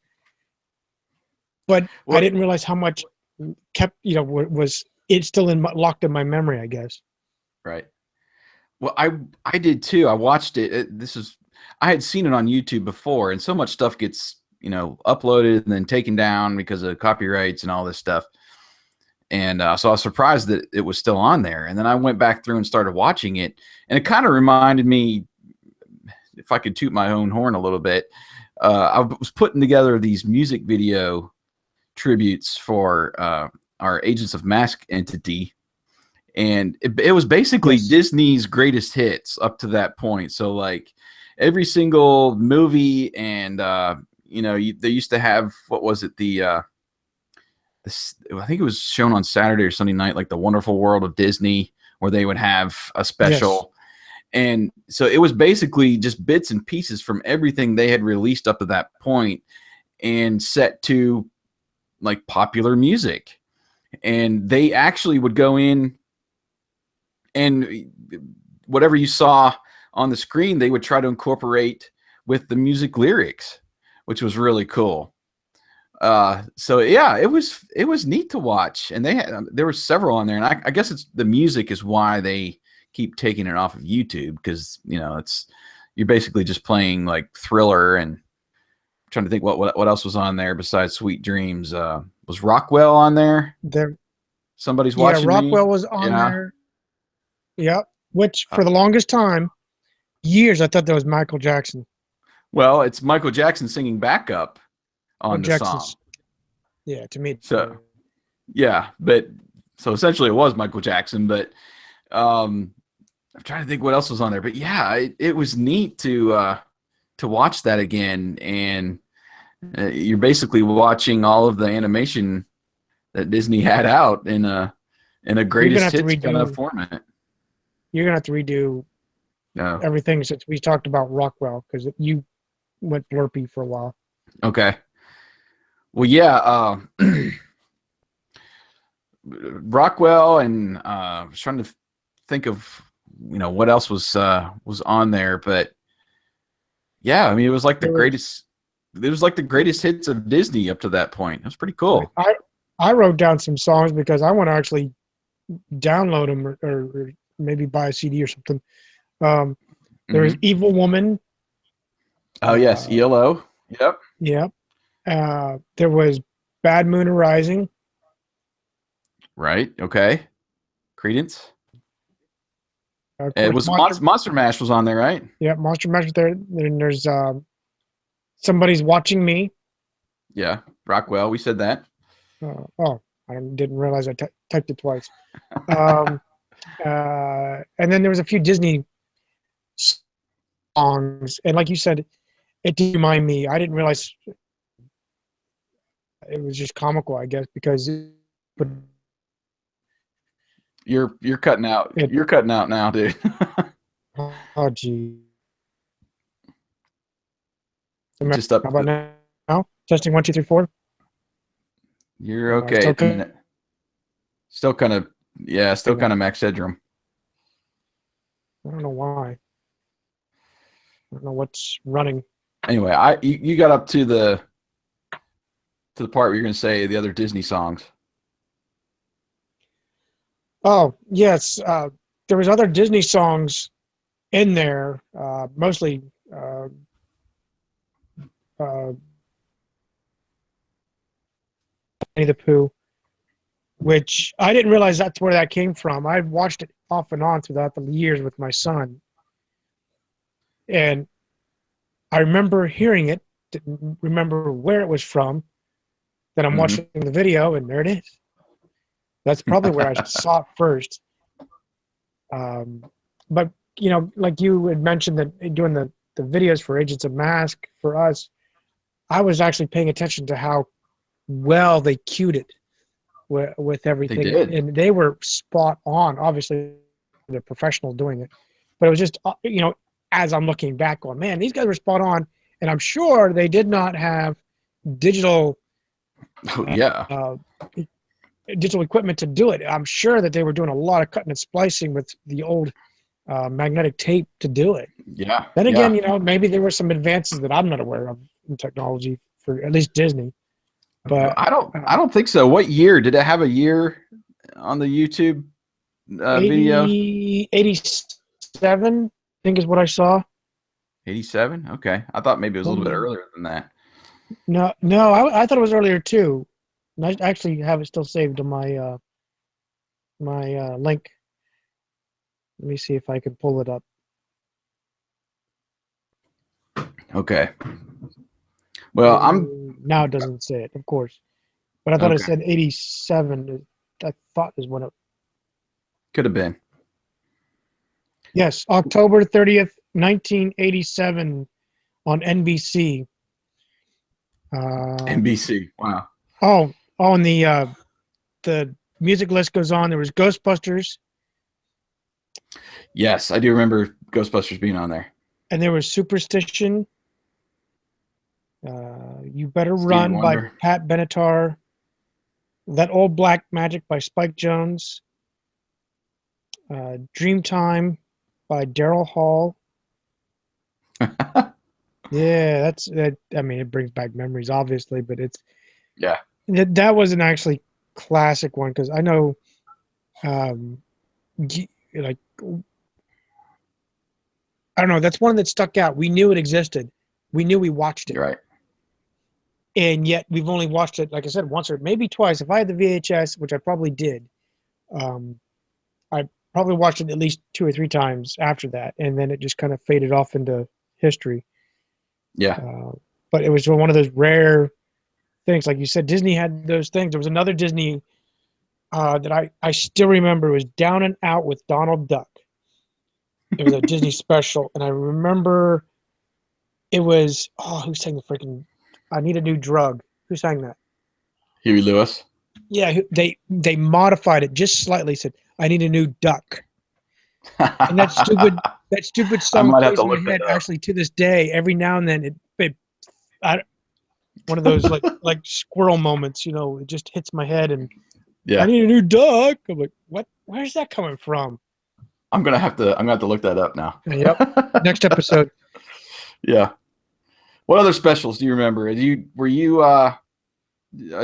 but I didn't realize how much kept, was it still locked in my memory, I guess. Right. Well, I did too. I watched it. I had seen it on YouTube before, and so much stuff gets, uploaded and then taken down because of copyrights and all this stuff. And so I was surprised that it was still on there. And then I went back through and started watching it, and it kind of reminded me, if I could toot my own horn a little bit, I was putting together these music video tributes for our Agents of Mask entity. And it was basically Disney's greatest hits up to that point. So like every single movie, and they used to have, what was it, I think it was shown on Saturday or Sunday night, like The Wonderful World of Disney, where they would have a special. And so it was basically just bits and pieces from everything they had released up to that point and set to like popular music. And they actually would go in, and whatever you saw on the screen, they would try to incorporate with the music lyrics, which was really cool. So yeah, it was neat to watch, and there were several on there, and I guess the music is why they keep taking it off of YouTube, because you're basically just playing like Thriller, and I'm trying to think what else was on there besides Sweet Dreams. Was Rockwell on there? Somebody's watching. Yeah, Rockwell was on there. Yep. Which for the longest time, years, I thought that was Michael Jackson. Well, it's Michael Jackson singing backup on the song. Yeah, to me. So, yeah, but so essentially it was Michael Jackson, but I'm trying to think what else was on there. But yeah, it was neat to watch that again, and you're basically watching all of the animation that Disney had out in a greatest hits kind of format. You're gonna have to redo everything since we talked about Rockwell, because you went blurpy for a while. Okay. Well, yeah, Rockwell, and I was trying to think of what else was on there, but yeah, I mean, it was like the greatest. It was like the greatest hits of Disney up to that point. It was pretty cool. I wrote down some songs because I want to actually download them or maybe buy a CD or something. There was Evil Woman. Oh yes, ELO. Yep. Yep. There was Bad Moon Arising. Right. Okay. Credence. It was Monster Mash was on there, right? Yeah, Monster Mash was there. Then there's Somebody's Watching Me. Yeah, Rockwell. We said that. Oh, I didn't realize I typed it twice. And then there was a few Disney songs, and like you said, it did remind me. I didn't realize it was just comical, I guess, because you're cutting out. You're cutting out now, dude. Oh, gee. Just up. How about now? Testing 1, 2, 3, 4. You're okay at the minute. Still kind of, yeah, still kind of max headroom. I don't know why. I don't know what's running. Anyway, you got up to the part where you're going to say the other Disney songs. Oh, yes. There was other Disney songs in there, mostly Winnie the Pooh, which I didn't realize that's where that came from. I've watched it off and on throughout the years with my son. And I remember hearing it, didn't remember where it was from. Then I'm watching the video, and there it is. That's probably where I saw it first. But, you know, like you had mentioned that doing the videos for Agents of Mask for us, I was actually paying attention to how well they cued it with everything. They did. And they were spot on. Obviously, they're professional doing it. But it was just, you know, as I'm looking back going, man, these guys were spot on. And I'm sure they did not have digital digital equipment to do it. I'm sure that they were doing a lot of cutting and splicing with the old magnetic tape to do it. Yeah. Then again, you know, maybe there were some advances that I'm not aware of in technology for at least Disney. But I don't think so. What year did it have a year on the YouTube video? 87, I think is what I saw. 87. Okay, I thought maybe it was a little bit earlier than that. No, I thought it was earlier too. I actually have it still saved on my my link. Let me see if I can pull it up. Okay. Well, now it doesn't say it, of course, but I thought it said 87. I thought is what it could have been. Yes, October 30th, 1987, on NBC. NBC. Wow. Oh, and the music list goes on. There was Ghostbusters. Yes, I do remember Ghostbusters being on there. And there was Superstition. You Better Run by Pat Benatar. That Old Black Magic by Spike Jonze. Dreamtime by Daryl Hall. Yeah, I mean, it brings back memories, obviously, but it's that was an actually classic one because I know, like, I don't know, that's one that stuck out. We knew it existed. We knew we watched it. Right. And yet we've only watched it, like I said, once or maybe twice. If I had the VHS, which I probably did, I probably watched it at least 2 or 3 times after that, and then it just kind of faded off into history. Yeah. But it was one of those rare things. Like you said, Disney had those things. There was another Disney that I still remember. It was Down and Out with Donald Duck. It was a Disney special, and I remember it was, who sang the freaking I Need a New Drug? Who sang that? Huey Lewis. Yeah, they modified it just slightly. Said, I need a new duck. And that stupid song plays in my head actually to this day. Every now and then one of those like squirrel moments, you know, it just hits my head and I need a new duck. I'm like, what? Where's that coming from? I'm gonna have to look that up now. Yep. Next episode. Yeah. What other specials do you remember? Were you a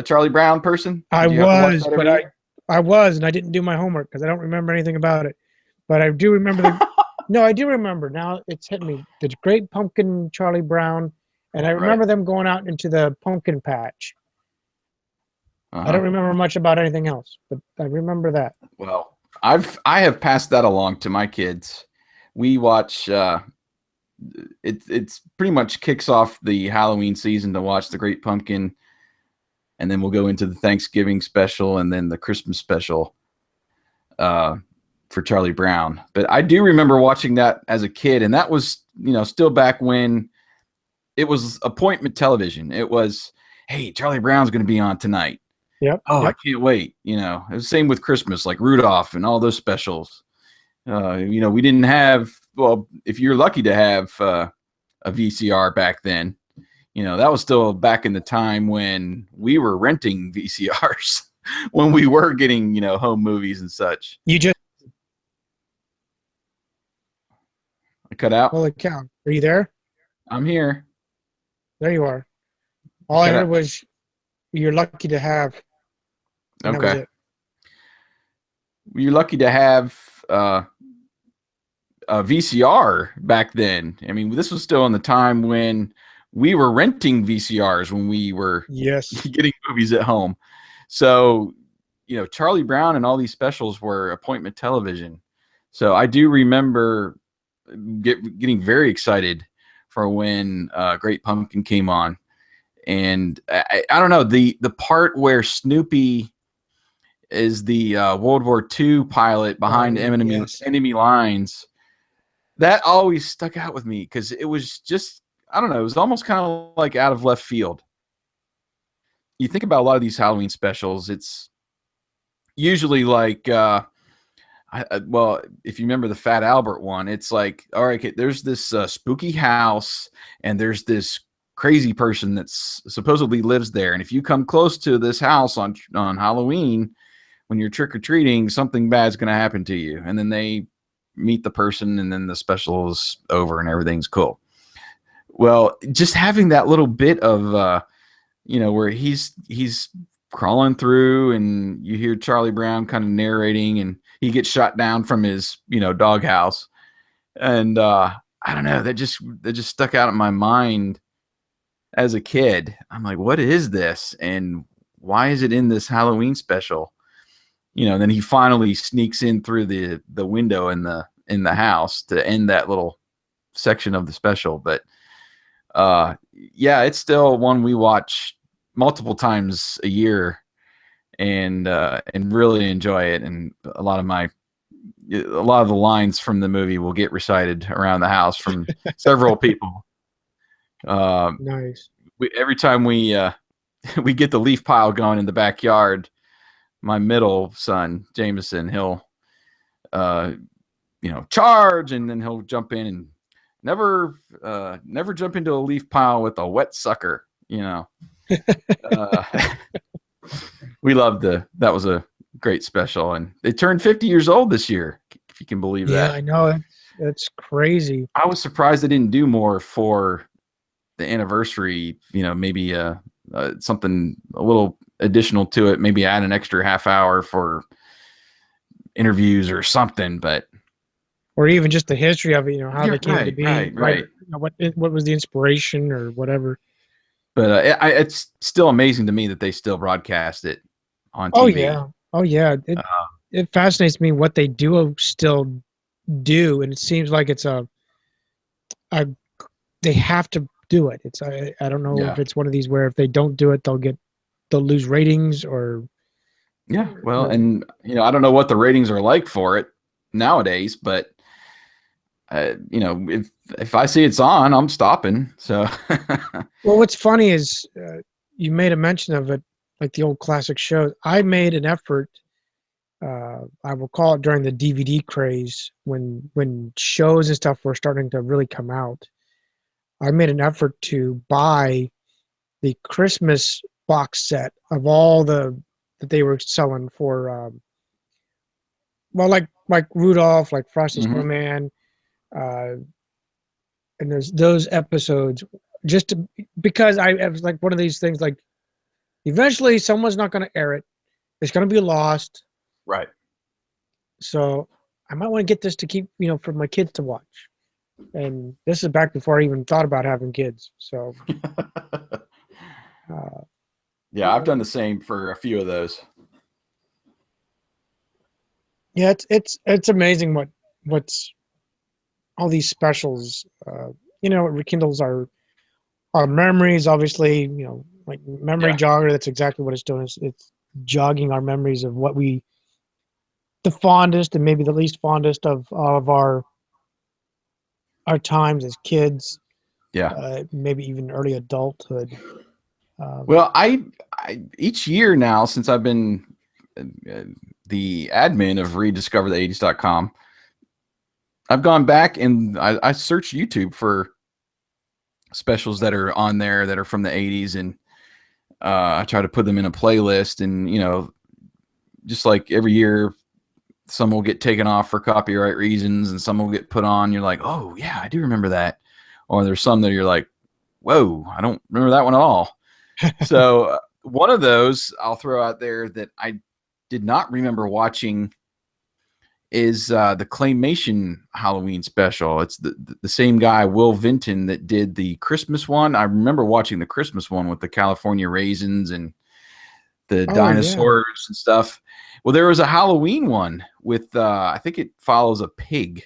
Charlie Brown person? I was, and I didn't do my homework because I don't remember anything about it. But I do remember no, I do remember. Now it's hitting me. The Great Pumpkin, Charlie Brown, and I remember them going out into the pumpkin patch. I don't remember much about anything else, but I remember that. Well, I have passed that along to my kids. We watch it's pretty much kicks off the Halloween season to watch the Great Pumpkin and then we'll go into the Thanksgiving special and then the Christmas special for Charlie Brown. But I do remember watching that as a kid, and that was, still back when it was appointment television. It was, hey, Charlie Brown's going to be on tonight. Yep. Oh, I can't wait. It was the same with Christmas, like Rudolph and all those specials. We didn't have, well, if you're lucky to have a VCR back then, that was still back in the time when we were renting VCRs, when we were getting, home movies and such. I cut out. Holy cow. Are you there? I'm here. There you are. All I heard was you're lucky to have. Okay. You're lucky to have a VCR back then. I mean, this was still in the time when we were renting VCRs when we were getting movies at home. So, Charlie Brown and all these specials were appointment television. So I do remember getting very excited for when Great Pumpkin came on. And I don't know, the part where Snoopy is the World War II pilot behind enemy lines, that always stuck out with me because it was just, I don't know, it was almost kind of like out of left field. You think about a lot of these Halloween specials, it's usually like, well, if you remember the Fat Albert one, it's like, all right, there's this spooky house and there's this crazy person that's supposedly lives there. And if you come close to this house on Halloween, when you're trick-or-treating, something bad's going to happen to you. And then they meet the person and then the special is over and everything's cool. Well, just having that little bit of, where he's crawling through and you hear Charlie Brown kind of narrating and he gets shot down from his, doghouse. And I don't know, that just stuck out in my mind as a kid. I'm like, what is this? And why is it in this Halloween special? Then he finally sneaks in through the window in the house to end that little section of the special. But it's still one we watch multiple times a year and really enjoy it. And a lot of the lines from the movie will get recited around the house from several people. Nice. Every time we get the leaf pile going in the backyard, my middle son, Jameson, he'll, charge, and then he'll jump in and never jump into a leaf pile with a wet sucker, We loved that was a great special, and they turned 50 years old this year, if you can believe that. Yeah, I know. That's crazy. I was surprised they didn't do more for the anniversary, maybe something a little additional to it, maybe add an extra half hour for interviews or something, or even just the history of it, how they came to be, right. What was the inspiration or whatever. But it's still amazing to me that they still broadcast it on TV. Oh yeah. It fascinates me what they still do, and it seems like it's they have to do it. It's I don't know if it's one of these where if they don't do it, they'll lose ratings or. Yeah, well, and I don't know what the ratings are like for it nowadays, but if I see it's on, I'm stopping. So. Well, what's funny is you made a mention of it, like the old classic shows. I made an effort. I will call it during the DVD craze when shows and stuff were starting to really come out. I made an effort to buy the Christmas box set of all that they were selling for, like Rudolph, like Frosty Snowman, and there's those episodes because it was like one of these things, like eventually someone's not going to air it. It's going to be lost. Right. So I might want to get this to keep, for my kids to watch. And this is back before I even thought about having kids. So, yeah, I've done the same for a few of those. Yeah, it's amazing what's all these specials. It rekindles our our memories, obviously, like memory Yeah. jogger. That's exactly what it's doing. It's jogging our memories of what the fondest and maybe the least fondest of all of our times as kids, Yeah. maybe even early adulthood. Well, I each year now since I've been the admin of rediscoverthe80s.com, I've gone back and I searched YouTube for specials that are on there that are from the 80s, and I try to put them in a playlist. And just like every year, some will get taken off for copyright reasons and some will get put on. You're like, oh yeah, I do remember that. Or there's some that you're like, whoa, I don't remember that one at all. So one of those I'll throw out there that I did not remember watching is the Claymation Halloween special. It's the same guy, Will Vinton, that did the Christmas one. I remember watching the Christmas one with the California raisins and the dinosaurs and stuff. Well, there was a Halloween one with I think it follows a pig,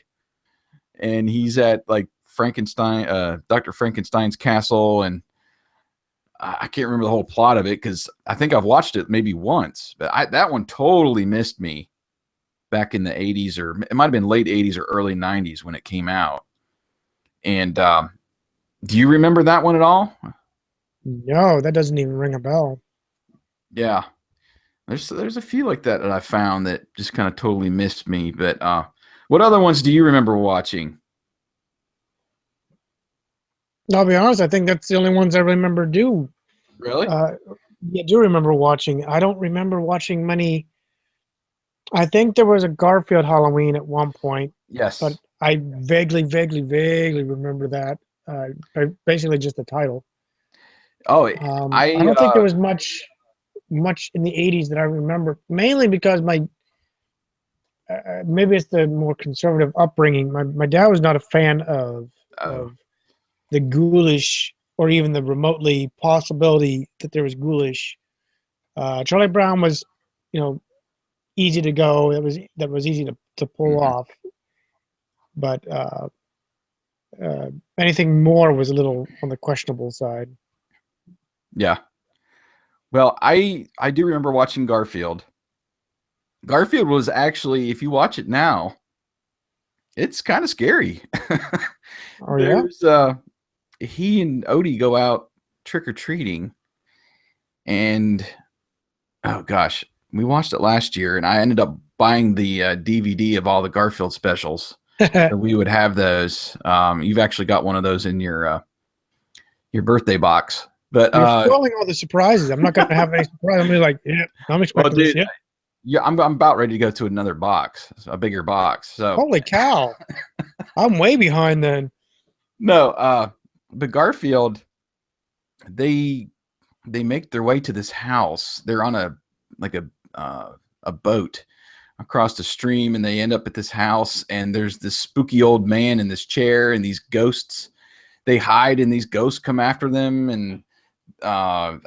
and he's at like Frankenstein, Dr. Frankenstein's castle, and I can't remember the whole plot of it because I think I've watched it maybe once, but that one totally missed me back in the 80s, or it might have been late 80s or early 90s when it came out. And do you remember that one at all? No, that doesn't even ring a bell. Yeah. There's a few like that I found that just kind of totally missed me. But what other ones do you remember watching? I'll be honest, I think that's the only ones I remember Really? Yeah, do remember watching. I don't remember watching many. I think there was a Garfield Halloween at one point. Yes. But I vaguely remember that. Basically just the title. Oh, I don't think there was much in the 80s that I remember, mainly because my maybe it's the more conservative upbringing. My dad was not a fan of the ghoulish or even the remotely possibility that there was ghoulish. Charlie Brown was, easy to go. That was easy to pull off. But anything more was a little on the questionable side. Yeah. Well, I do remember watching Garfield. Garfield was actually, if you watch it now, it's kind of scary. Oh yeah. He and Odie go out trick-or-treating, and oh gosh, we watched it last year, and I ended up buying the DVD of all the Garfield specials. So we would have those. You've actually got one of those in your birthday box. But you're spoiling all the surprises. I'm not going to have any surprise. I'm gonna be like, yeah, I'm expecting this. Yeah. Yeah, I'm about ready to go to another box, a bigger box. So holy cow, I'm way behind then. No, but Garfield, they make their way to this house. They're on a boat across the stream, and they end up at this house. And there's this spooky old man in this chair, and these ghosts. They hide, and these ghosts come after them. And I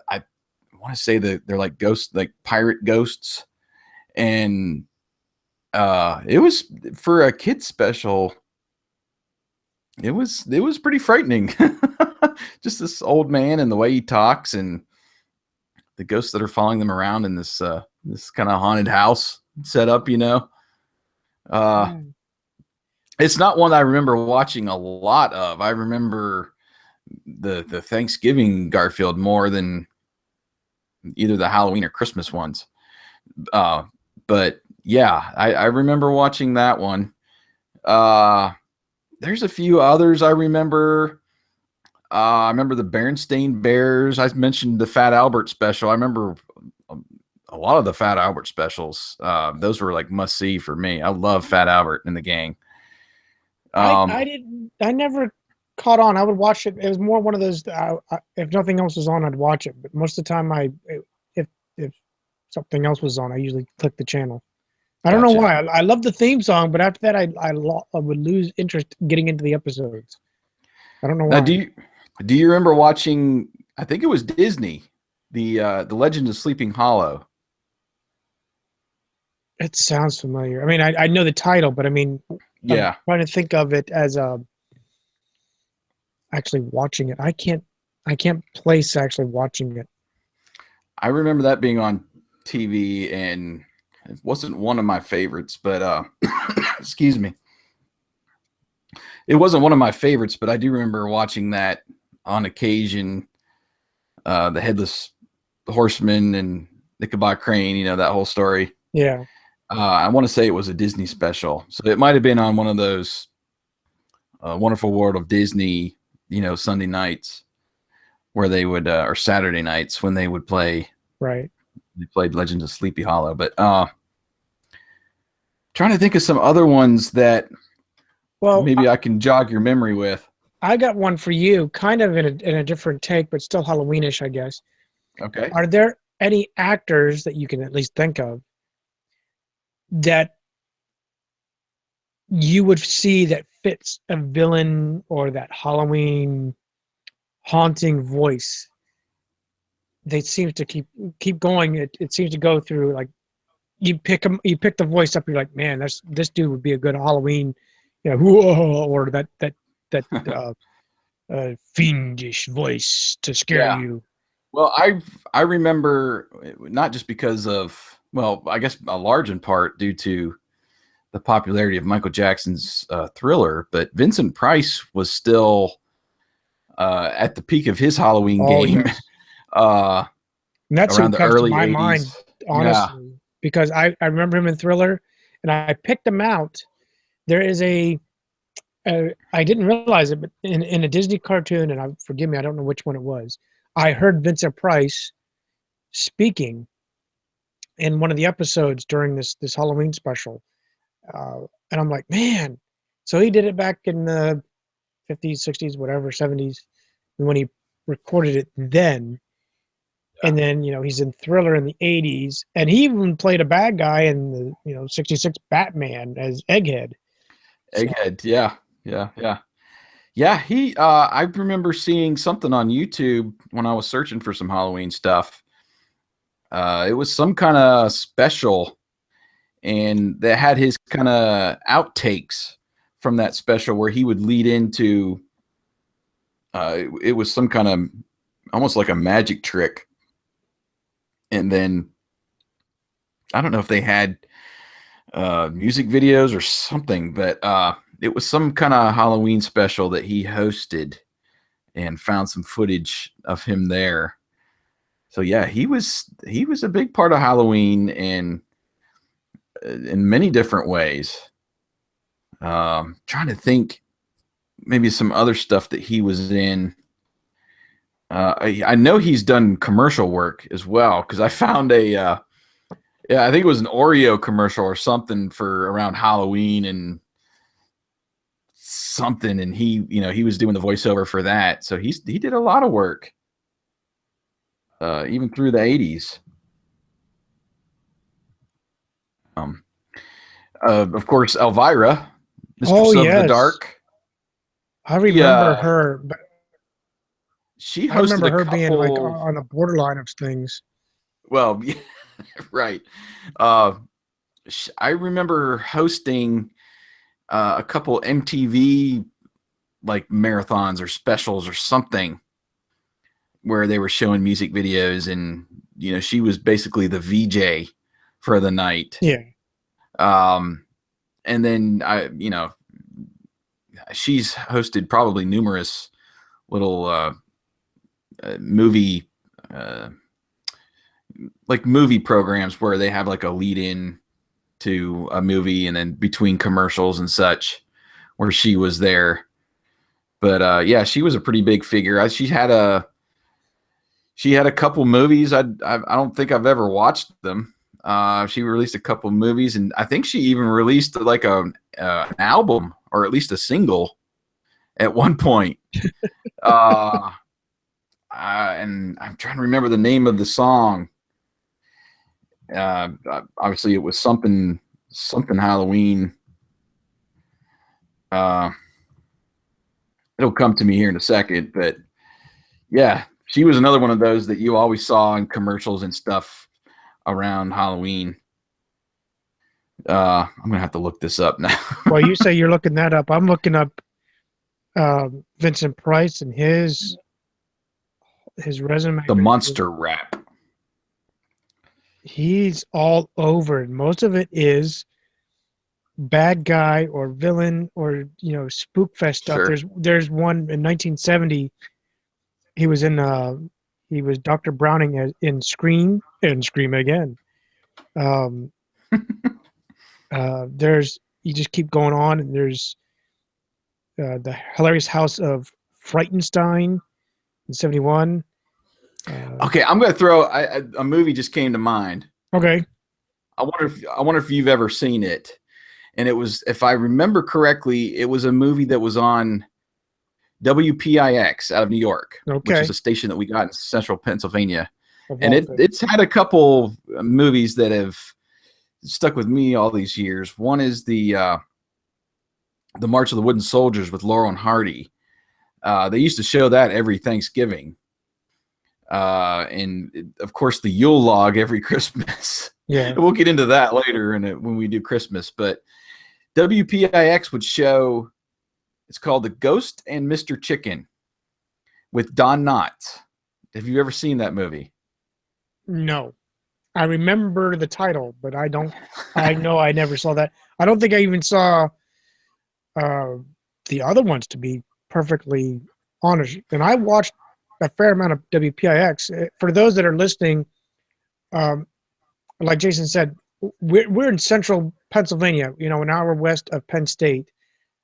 want to say that they're like ghosts, like pirate ghosts. And it was, for a kid's special, it was pretty frightening. Just this old man and the way he talks, and the ghosts that are following them around in this kind of haunted house set up. It's not one I remember watching a lot of. I remember the Thanksgiving Garfield more than either the Halloween or Christmas ones. But yeah, I remember watching that one. There's a few others I remember. I remember the Berenstain Bears. I mentioned the Fat Albert special. I remember a lot of the Fat Albert specials. Those were like must see for me. I love Fat Albert and the gang. I never caught on. I would watch it. It was more one of those. If nothing else was on, I'd watch it. But most of the time, if something else was on, I usually click the channel. I don't know why. I love the theme song, but after that, I would lose interest getting into the episodes. I don't know why. Now, do you remember watching? I think it was Disney, the Legend of Sleeping Hollow. It sounds familiar. I mean, I know the title, but I mean, yeah, I'm trying to think of it as actually watching it. I can't I can't place actually watching it. I remember that being on TV, and it wasn't one of my favorites, but excuse me. It wasn't one of my favorites, but I do remember watching that on occasion. The Headless Horseman and Ichabod Crane, you know, that whole story. Yeah. I want to say it was a Disney special. So it might have been on one of those Wonderful World of Disney, you know, Sunday nights where they would, or Saturday nights when they would play. Right. They played Legends of Sleepy Hollow. But trying to think of some other ones that maybe I can jog your memory with. I got one for you, kind of in a different take, but still Halloweenish, I guess. Okay. Are there any actors that you can at least think of that you would see that fits a villain or that Halloween haunting voice? They seem to keep going. It seems to go through, like, you pick the voice up. You're like, man, this dude would be a good Halloween, you know, or that fiendish voice to scare you. Well, I remember, not just because of, well, I guess a large in part due to the popularity of Michael Jackson's Thriller, but Vincent Price was still at the peak of his Halloween game. Yes. And that's around who the comes early to my 80s. mind, honestly, because I remember him in Thriller, and I picked him out. There is I didn't realize it, but in a Disney cartoon, and forgive me, I don't know which one it was, I heard Vincent Price speaking in one of the episodes during this Halloween special. And I'm like, man, so he did it back in the 50s, 60s, whatever, 70s, when he recorded it then. And then, you know, he's in Thriller in the 80s, and he even played a bad guy in the, you know, 66 Batman as Egghead. Egghead, yeah. He I remember seeing something on YouTube when I was searching for some Halloween stuff. It was some kind of special, and that had his kind of outtakes from that special where he would lead into it was some kind of almost like a magic trick. And then I don't know if they had music videos or something, but it was some kind of Halloween special that he hosted, and found some footage of him there. So yeah, he was a big part of Halloween in many different ways. Trying to think maybe some other stuff that he was in. I know he's done commercial work as well, because I found I think it was an Oreo commercial or something for around Halloween and something, and he was doing the voiceover for that. So he did a lot of work, even through the 80s. Of course, Elvira, Mistress of the Dark. I remember her, but she hosted I remember her being like on the borderline of things. Well, yeah, right. I remember hosting a couple MTV like marathons or specials or something where they were showing music videos, and she was basically the VJ for the night. Yeah. And then she's hosted probably numerous little movie programs where they have like a lead in to a movie, and then between commercials and such, where she was there. But yeah, she was a pretty big figure. She had a couple movies. I don't think I've ever watched them. She released a couple movies, and I think she even released like an album, or at least a single at one point. And I'm trying to remember the name of the song. Obviously it was something Halloween. It'll come to me here in a second, but yeah, she was another one of those that you always saw in commercials and stuff around Halloween. I'm gonna have to look this up now. Well, you say you're looking that up. I'm looking up Vincent Price and his his resume. The monster rap. He's all over it. Most of it is bad guy or villain or spook fest stuff. Sure. There's one in 1970. He was Dr. Browning in Scream and Scream again. There's you just keep going on, and there's the hilarious House of Frightenstein in 71. Okay, I'm gonna throw a movie just came to mind. Okay. I wonder if you've ever seen it. And it was, if I remember correctly, it was a movie that was on WPIX out of New York, which is a station that we got in central Pennsylvania. And it's had a couple movies that have stuck with me all these years. One is the March of the Wooden Soldiers with Laurel and Hardy. They used to show that every Thanksgiving. And of course the Yule log every Christmas. Yeah. We'll get into that later when we do Christmas, but WPIX would show, it's called The Ghost and Mr. Chicken with Don Knotts. Have you ever seen that movie? No. I remember the title, but I know I never saw that. I don't think I even saw the other ones, to be perfectly honest. And I watched a fair amount of WPIX. For those that are listening, like Jason said, we're in central Pennsylvania, an hour west of Penn State,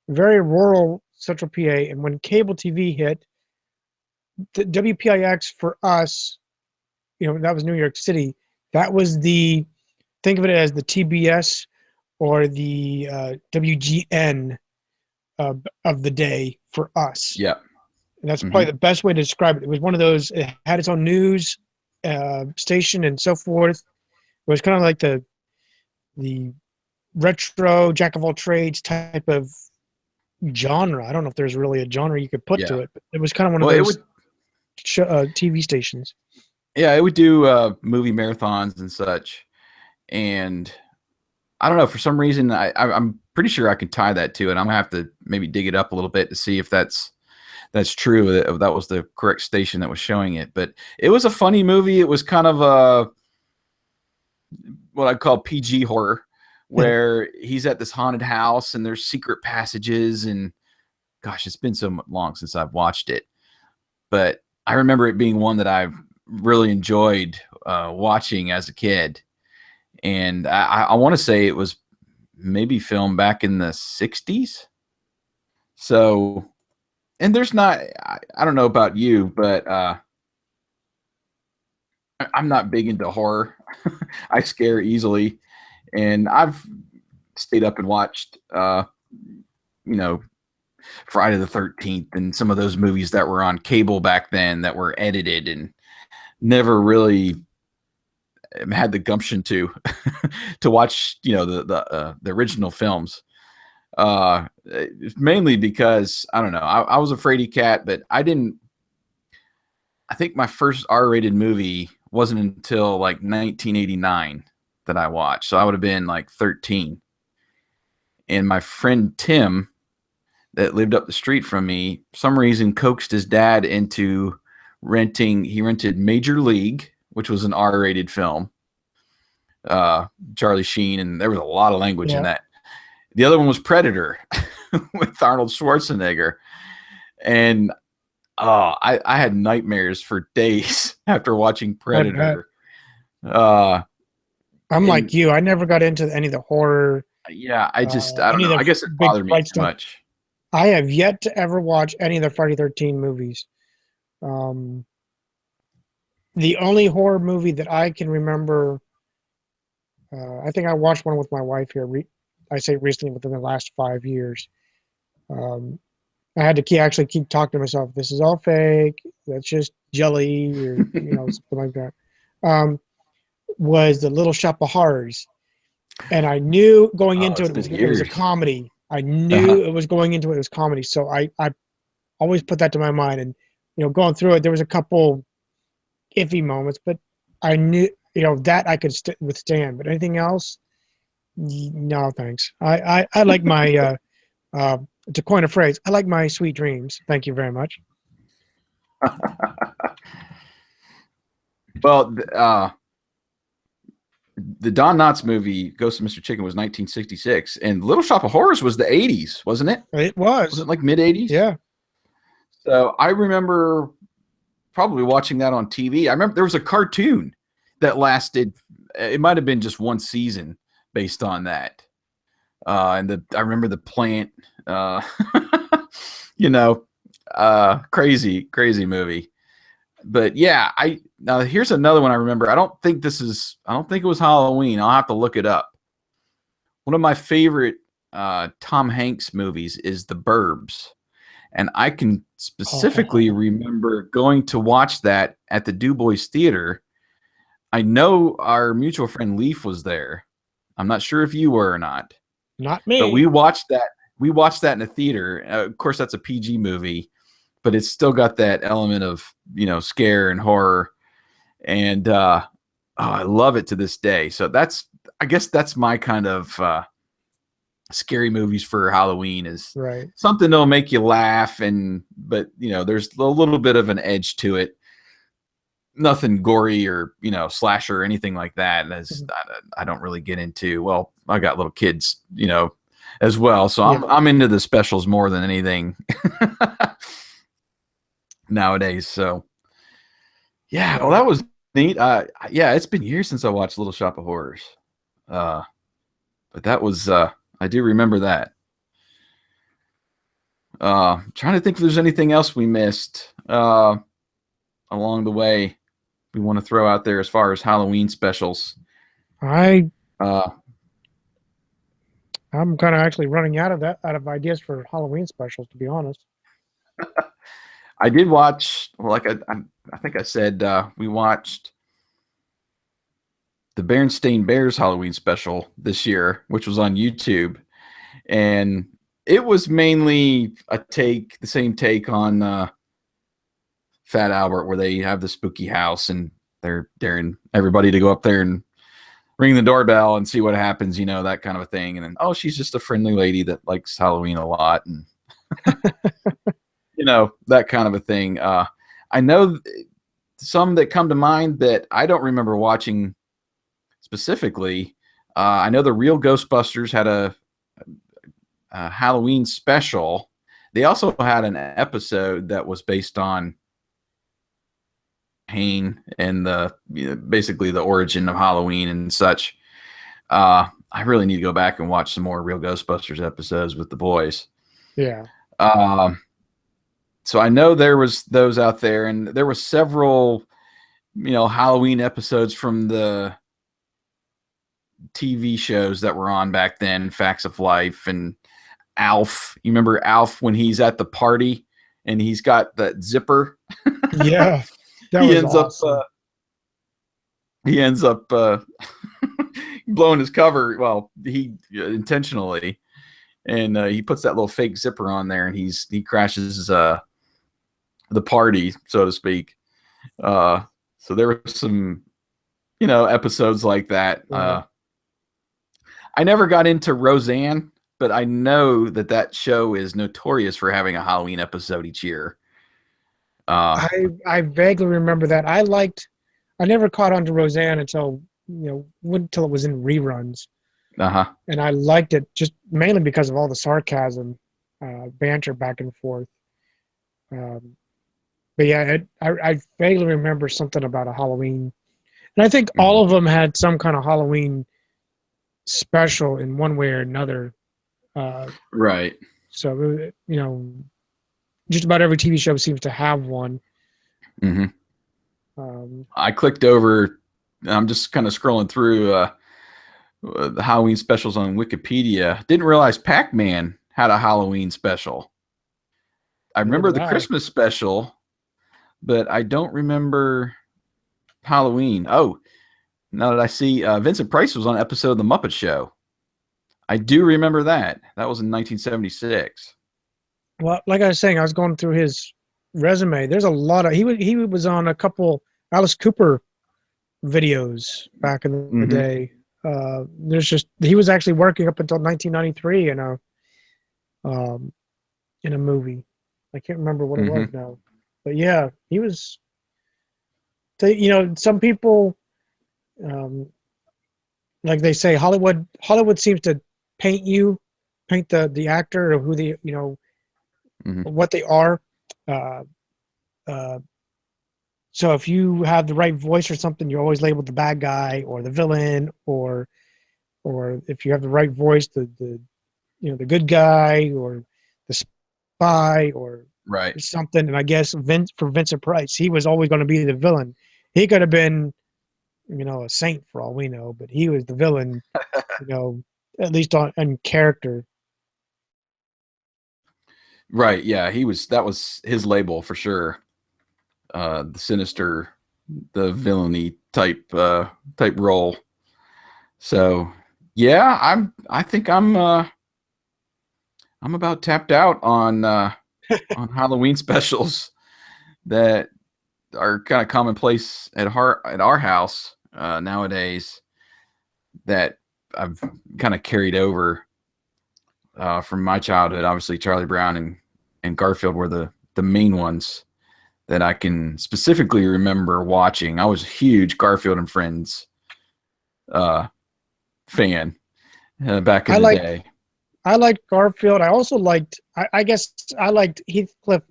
very rural central PA. And when cable TV hit, the WPIX for us, that was New York City. That was think of it as the TBS or the WGN of the day for us. Yeah. And that's probably the best way to describe it. It was one of those, it had its own news station and so forth. It was kind of like the retro jack of all trades type of genre. I don't know if there's really a genre you could put to it, but it was kind of one of those TV stations. Yeah, it would do movie marathons and such. And I don't know, for some reason, I'm pretty sure I can tie that to it. I'm going to have to maybe dig it up a little bit to see if that's true, that was the correct station that was showing it. But it was a funny movie. It was kind of what I'd call PG horror, where he's at this haunted house and there's secret passages, and gosh, it's been so long since I've watched it, but I remember it being one that I've really enjoyed watching as a kid. And I want to say it was maybe filmed back in the 60s. So, and there's not, I don't know about you, but I'm not big into horror. I scare easily. And I've stayed up and watched, Friday the 13th and some of those movies that were on cable back then that were edited, and never really had the gumption to watch, the original films. Mainly because, I don't know, I was a fraidy cat, but I think my first R-rated movie wasn't until like 1989 that I watched. So I would have been like 13. And my friend Tim that lived up the street from me, for some reason coaxed his dad into rented Major League, which was an R-rated film. Charlie Sheen, and there was a lot of language in that. The other one was Predator with Arnold Schwarzenegger. And I had nightmares for days after watching Predator. I'm like you. I never got into any of the horror. Yeah, I don't know. I guess it bothered me too much. I have yet to ever watch any of the Friday 13 movies. The only horror movie that I can remember, I think I watched one with my wife here. I say recently, within the last 5 years. I had to actually keep talking to myself. This is all fake. That's just jelly, or something like that. Was The Little Shop of Horrors, and I knew going into it was a comedy. I knew it was going into it was comedy, so I always put that to my mind. And going through it, there was a couple iffy moments, but I knew that I could withstand. But anything else, no thanks. I like my to coin a phrase, I like my sweet dreams. Thank you very much. Well, the Don Knotts movie Ghost of Mr. Chicken was 1966, and Little Shop of Horrors was the 80s, wasn't it? It was. Was it like mid 80s? Yeah. So I remember probably watching that on TV. I remember there was a cartoon that lasted. It might have been just one season based on that. And I remember the plant. Crazy movie. But yeah, now here's another one I remember. I don't think it was Halloween. I'll have to look it up. One of my favorite Tom Hanks movies is The Burbs. And I can specifically remember going to watch that at the Du Bois Theater. I know our mutual friend Leaf was there. I'm not sure if you were or not. Not me. But we watched that. We watched that in a theater. Of course, that's a PG movie, but it's still got that element of, scare and horror. And I love it to this day. So I guess that's my kind of scary movies for Halloween, is right. Something that'll make you laugh, but there's a little bit of an edge to it. Nothing gory or slasher or anything like that. I don't really get into. Well, I got little kids, as well, so I'm into the specials more than anything nowadays. So yeah, well, that was neat. Yeah, it's been years since I watched Little Shop of Horrors, but that was I do remember that. Trying to think if there's anything else we missed along the way we want to throw out there as far as Halloween specials. I'm kind of actually running out of ideas for Halloween specials, to be honest. I did watch, like I think I said, we watched the Berenstain Bears Halloween special this year, which was on YouTube, and it was mainly the same take on Fat Albert, where they have the spooky house and they're daring everybody to go up there and ring the doorbell and see what happens, that kind of a thing. And then, she's just a friendly lady that likes Halloween a lot, and that kind of a thing. I know some that come to mind that I don't remember watching specifically. I know the Real Ghostbusters had a Halloween special. They also had an episode that was based on Hane and basically the origin of Halloween and such. I really need to go back and watch some more Real Ghostbusters episodes with the boys. Yeah. So I know there was those out there, and there were several, Halloween episodes from the TV shows that were on back then, Facts of Life and Alf. You remember Alf when he's at the party and he's got that zipper? Yeah. He ends up blowing his cover. Well, he intentionally, and he puts that little fake zipper on there, and he crashes the party, so to speak. So there were some, episodes like that. Yeah. I never got into Roseanne, but I know that show is notorious for having a Halloween episode each year. I vaguely remember that. I never caught on to Roseanne until it was in reruns. And I liked it just mainly because of all the sarcasm, banter back and forth. But yeah, I vaguely remember something about a Halloween, and I think all of them had some kind of Halloween special in one way or another. Right. So just about every TV show seems to have one. I clicked over. I'm just kind of scrolling through the Halloween specials on Wikipedia. Didn't realize Pac-Man had a Halloween special. I remember the Christmas special, but I don't remember Halloween. Oh, now that I see Vincent Price was on an episode of The Muppet Show. I do remember that. That was in 1976. Well, like I was saying, I was going through his resume. There's a lot of he was on a couple Alice Cooper videos back in the day. He was actually working up until 1993 in a movie. I can't remember what it was now, but yeah, he was some people, like they say, Hollywood seems to paint the actor or who they, what they are. Uh, uh, so if you have the right voice or something, you're always labeled the bad guy or the villain, or if you have the right voice, the good guy or the spy or Right. something. And I guess for Vincent Price, he was always going to be the villain. He could have been, a saint for all we know, but he was the villain, at least on character. Right. Yeah. That was his label for sure. The sinister, the villainy type role. So yeah, I think I'm about tapped out on on Halloween specials that are kind of commonplace at our house nowadays, that I've kind of carried over from my childhood. Obviously, Charlie Brown and Garfield were the main ones that I can specifically remember watching. I was a huge Garfield and Friends fan back in the day. I liked Garfield. I also liked, I guess I liked Heathcliff.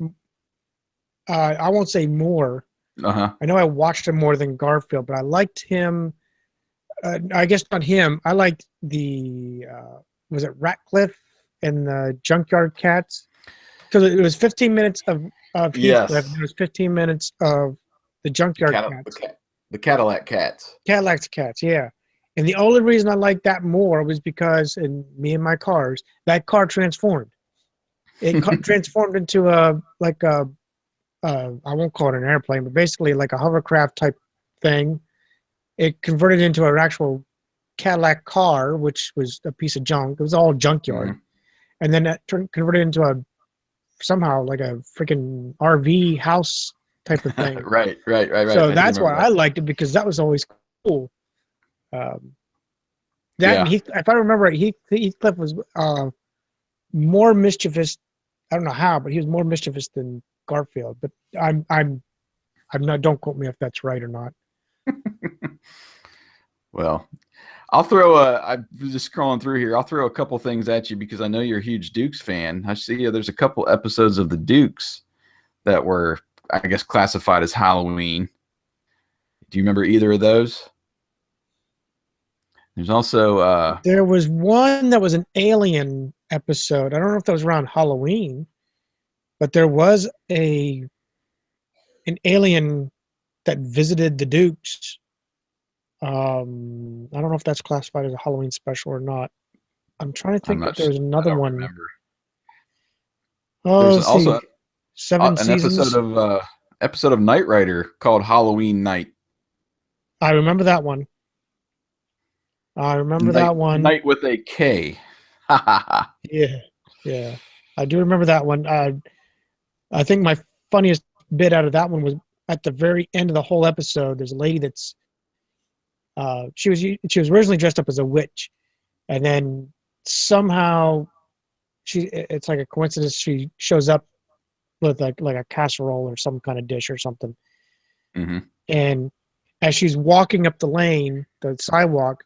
I won't say more. Uh-huh. I know I watched him more than Garfield, but I liked him. I guess not him. I liked was it Ratcliffe and the Junkyard Cats? Because it was 15 minutes of Heathcliff. Yes. And it was 15 minutes of the Junkyard Cats. The Cadillac Cats. Cadillac Cats, yeah. And the only reason I liked that more was because in me and my cars, that car transformed. It transformed into I won't call it an airplane, but basically like a hovercraft type thing. It converted into an actual Cadillac car, which was a piece of junk. It was all junkyard. Mm-hmm. And then that converted into somehow like a freaking RV house type of thing. Right. So that's why I liked it, because that was always cool. If I remember right, Heathcliff was more mischievous. I don't know how, but he was more mischievous than Garfield. But I'm not. Don't quote me if that's right or not. Well, I'll throw I'm just scrolling through here. I'll throw a couple things at you because I know you're a huge Dukes fan. I see there's a couple episodes of the Dukes that were, I guess, classified as Halloween. Do you remember either of those? There's also there was one that was an alien episode. I don't know if that was around Halloween, but there was an alien that visited the Dukes. I don't know if that's classified as a Halloween special or not. I'm trying to think if there's another one. Remember. Oh, there's also seven seasons. Episode of Knight Rider called Halloween Night. I remember that one. Night with a K. Yeah. I do remember that one. I think my funniest bit out of that one was at the very end of the whole episode. There's a lady that's she was originally dressed up as a witch, and then somehow it's like a coincidence, she shows up with like a casserole or some kind of dish or something. Mm-hmm. And as she's walking up the sidewalk,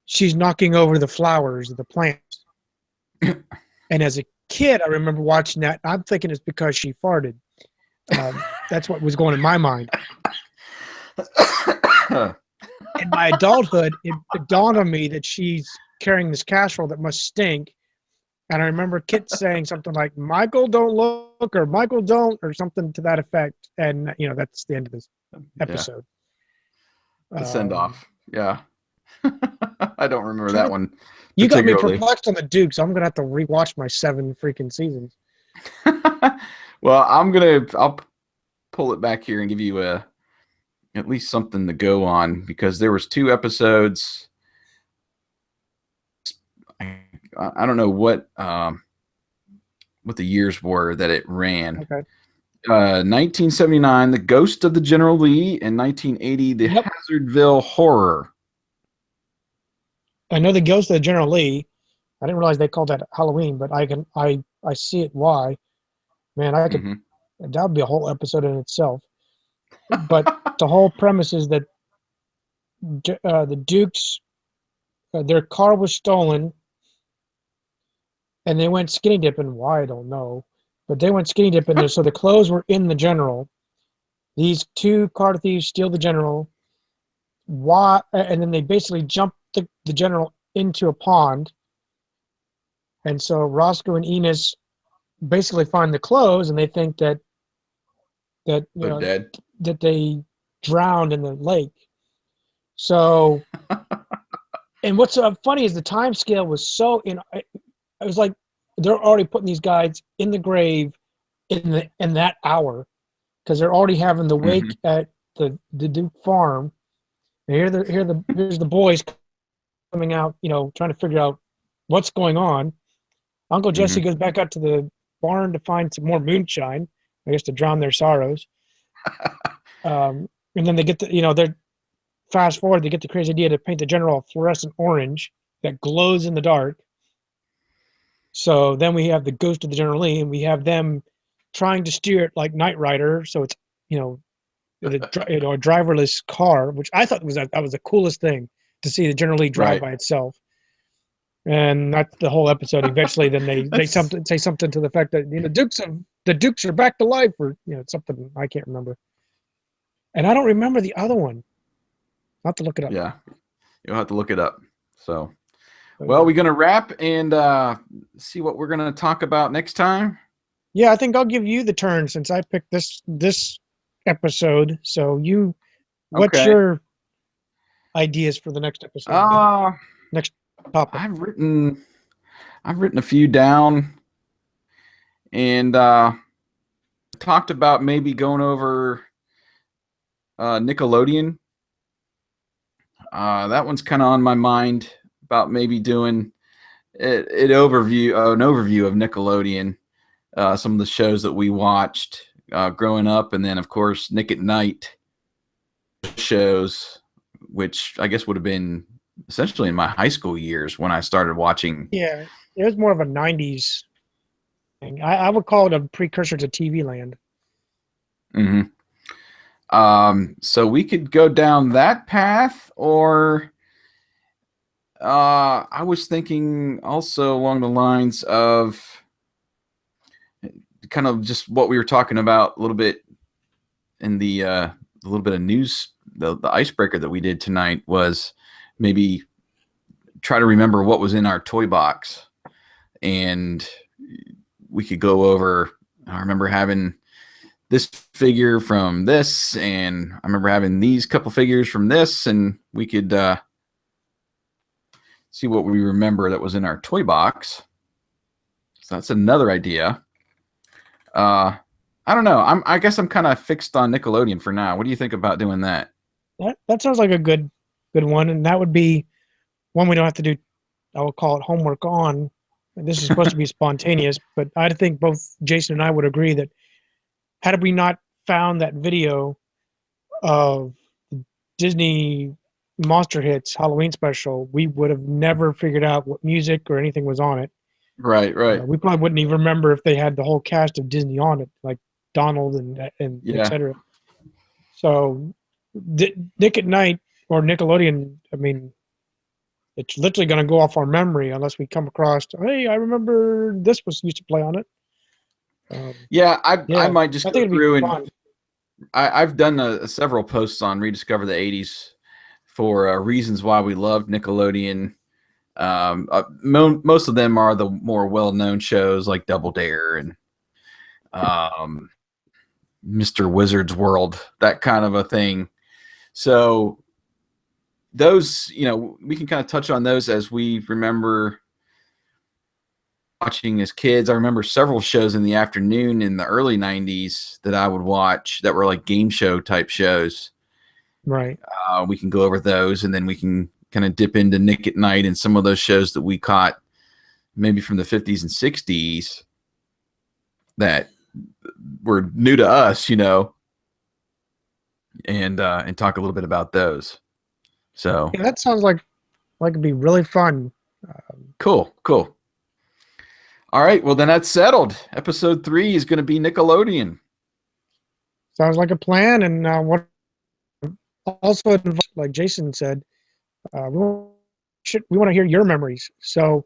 she's knocking over the flowers, the plants. And as a kid, I remember watching that. I'm thinking it's because she farted. That's what was going in my mind. In my adulthood, it dawned on me that she's carrying this casserole that must stink. And I remember Kit saying something like, "Michael, don't look," or "Michael, don't," or something to that effect. And, that's the end of this episode. The send-off. Yeah. I don't remember that one. You got me perplexed on the Duke, so I'm going to have to rewatch my 7 freaking seasons. Well, I'll pull it back here and give you at least something to go on, because there was 2 episodes. I don't know what the years were that it ran. Okay. 1979, The Ghost of the General Lee, and 1980, The Hazardville Horror. I know The Ghost of the General Lee. I didn't realize they called that Halloween, but I see it why. Man, I could that would be a whole episode in itself. But the whole premise is that the Dukes, their car was stolen, and they went skinny dipping. Why, I don't know, but they went skinny dipping. So the clothes were in the General. These two car thieves steal the General. Why? And then they basically jump the General into a pond. And so Roscoe and Enos basically find the clothes, and they think that they're dead, that they drowned in the lake. So, and what's funny is the time scale was so it was like they're already putting these guys in the grave in that hour, because they're already having the wake at the Duke farm. And here's the boys coming out, trying to figure out what's going on. Uncle Jesse goes back out to the barn to find some more moonshine, I guess, to drown their sorrows. And then they get they're fast forward, they get the crazy idea to paint the General a fluorescent orange that glows in the dark. So then we have the ghost of the General Lee, and we have them trying to steer it like Knight Rider. So it's, a driverless car, which I thought that was the coolest thing, to see the General Lee drive by itself. And that's the whole episode. Eventually, then they say something to the fact that the Dukes are back to life, or something I can't remember. And I don't remember the other one. I'll have to look it up. Yeah, you'll have to look it up. So, well, we're gonna wrap and see what we're gonna talk about next time. Yeah, I think I'll give you the turn since I picked this episode. So what's your ideas for the next episode? Next topic. I've written a few down, and talked about maybe going over Nickelodeon. That one's kind of on my mind, about maybe doing an overview of Nickelodeon, some of the shows that we watched growing up, and then of course Nick at Night shows, which I guess would have been essentially in my high school years when I started watching. Yeah, it was more of a 90s thing. I would call it a precursor to TV Land. So we could go down that path, or I was thinking also along the lines of kind of just what we were talking about a little bit in the little bit of news, the icebreaker that we did tonight, was maybe try to remember what was in our toy box, and we could go over. I remember having this figure from this, and I remember having these couple figures from this, and we could see what we remember that was in our toy box. So that's another idea. I don't know. I guess I'm kind of fixed on Nickelodeon for now. What do you think about doing that? That sounds like a good one, and that would be one we don't have to do. I will call it homework on. This is supposed to be spontaneous, but I think both Jason and I would agree that had we not found that video of Disney Monster Hits Halloween special, we would have never figured out what music or anything was on it. Right. We probably wouldn't even remember if they had the whole cast of Disney on it, like Donald and etc. So Nick at Night or Nickelodeon, I mean, it's literally going to go off our memory unless we come across, hey, I remember this was used to play on it. I might just go through and I've done several posts on Rediscover the 80s for reasons why we loved Nickelodeon. Most of them are the more well-known shows like Double Dare and Mr. Wizard's World, that kind of a thing. So those, we can kind of touch on those as we remember watching as kids. I remember several shows in the afternoon in the early 90s that I would watch that were like game show type shows. Right. We can go over those, and then we can kind of dip into Nick at Night and some of those shows that we caught maybe from the 50s and 60s that were new to us, and talk a little bit about those. So that sounds like it'd be really fun. Cool. All right, well then that's settled. Episode 3 is going to be Nickelodeon. Sounds like a plan. And what also, like Jason said, we want to hear your memories. So,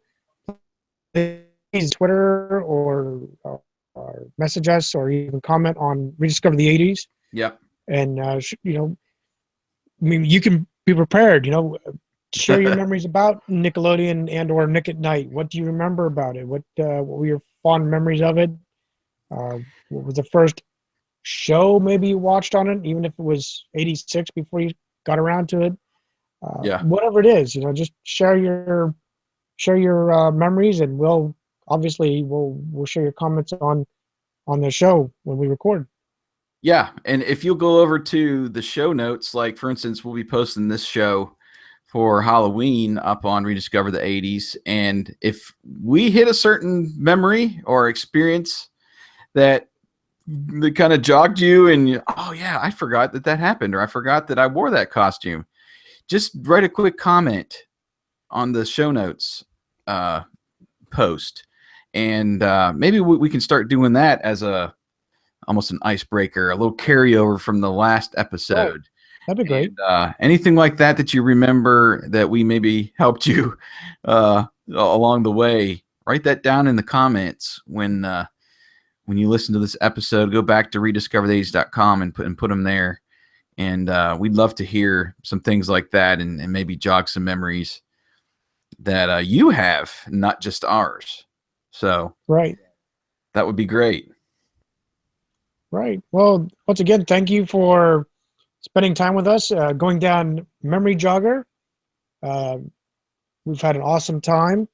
Twitter or message us or even comment on Rediscover the 80s. Yep. And, you know, I mean, you can be prepared, you know, share your memories about Nickelodeon and or Nick at Night. What do you remember about it? What were your fond memories of it? What was the first show maybe you watched on it, even if it was 86 before you got around to it? Yeah. Whatever it is, you know, just share your memories, and we'll share your comments on the show when we record. Yeah, and if you'll go over to the show notes, like for instance, we'll be posting this show for Halloween up on Rediscover the 80s, and if we hit a certain memory or experience that kind of jogged you and oh yeah, I forgot that happened, or I forgot that I wore that costume, just write a quick comment on the show notes post, and maybe we can start doing that as almost an icebreaker, a little carryover from the last episode. Right. That'd be great. And, anything like that you remember that we maybe helped you along the way, write that down in the comments when you listen to this episode. Go back to rediscovertheages.com and put them there. And we'd love to hear some things like that, and maybe jog some memories that you have, not just ours. So right, that would be great. Right. Well, once again, thank you for spending time with us, going down memory jogger. We've had an awesome time.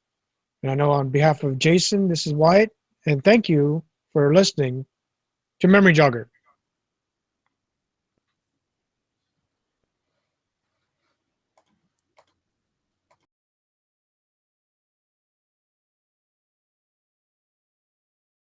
And I know on behalf of Jason, this is Wyatt, and thank you for listening to Memory Jogger.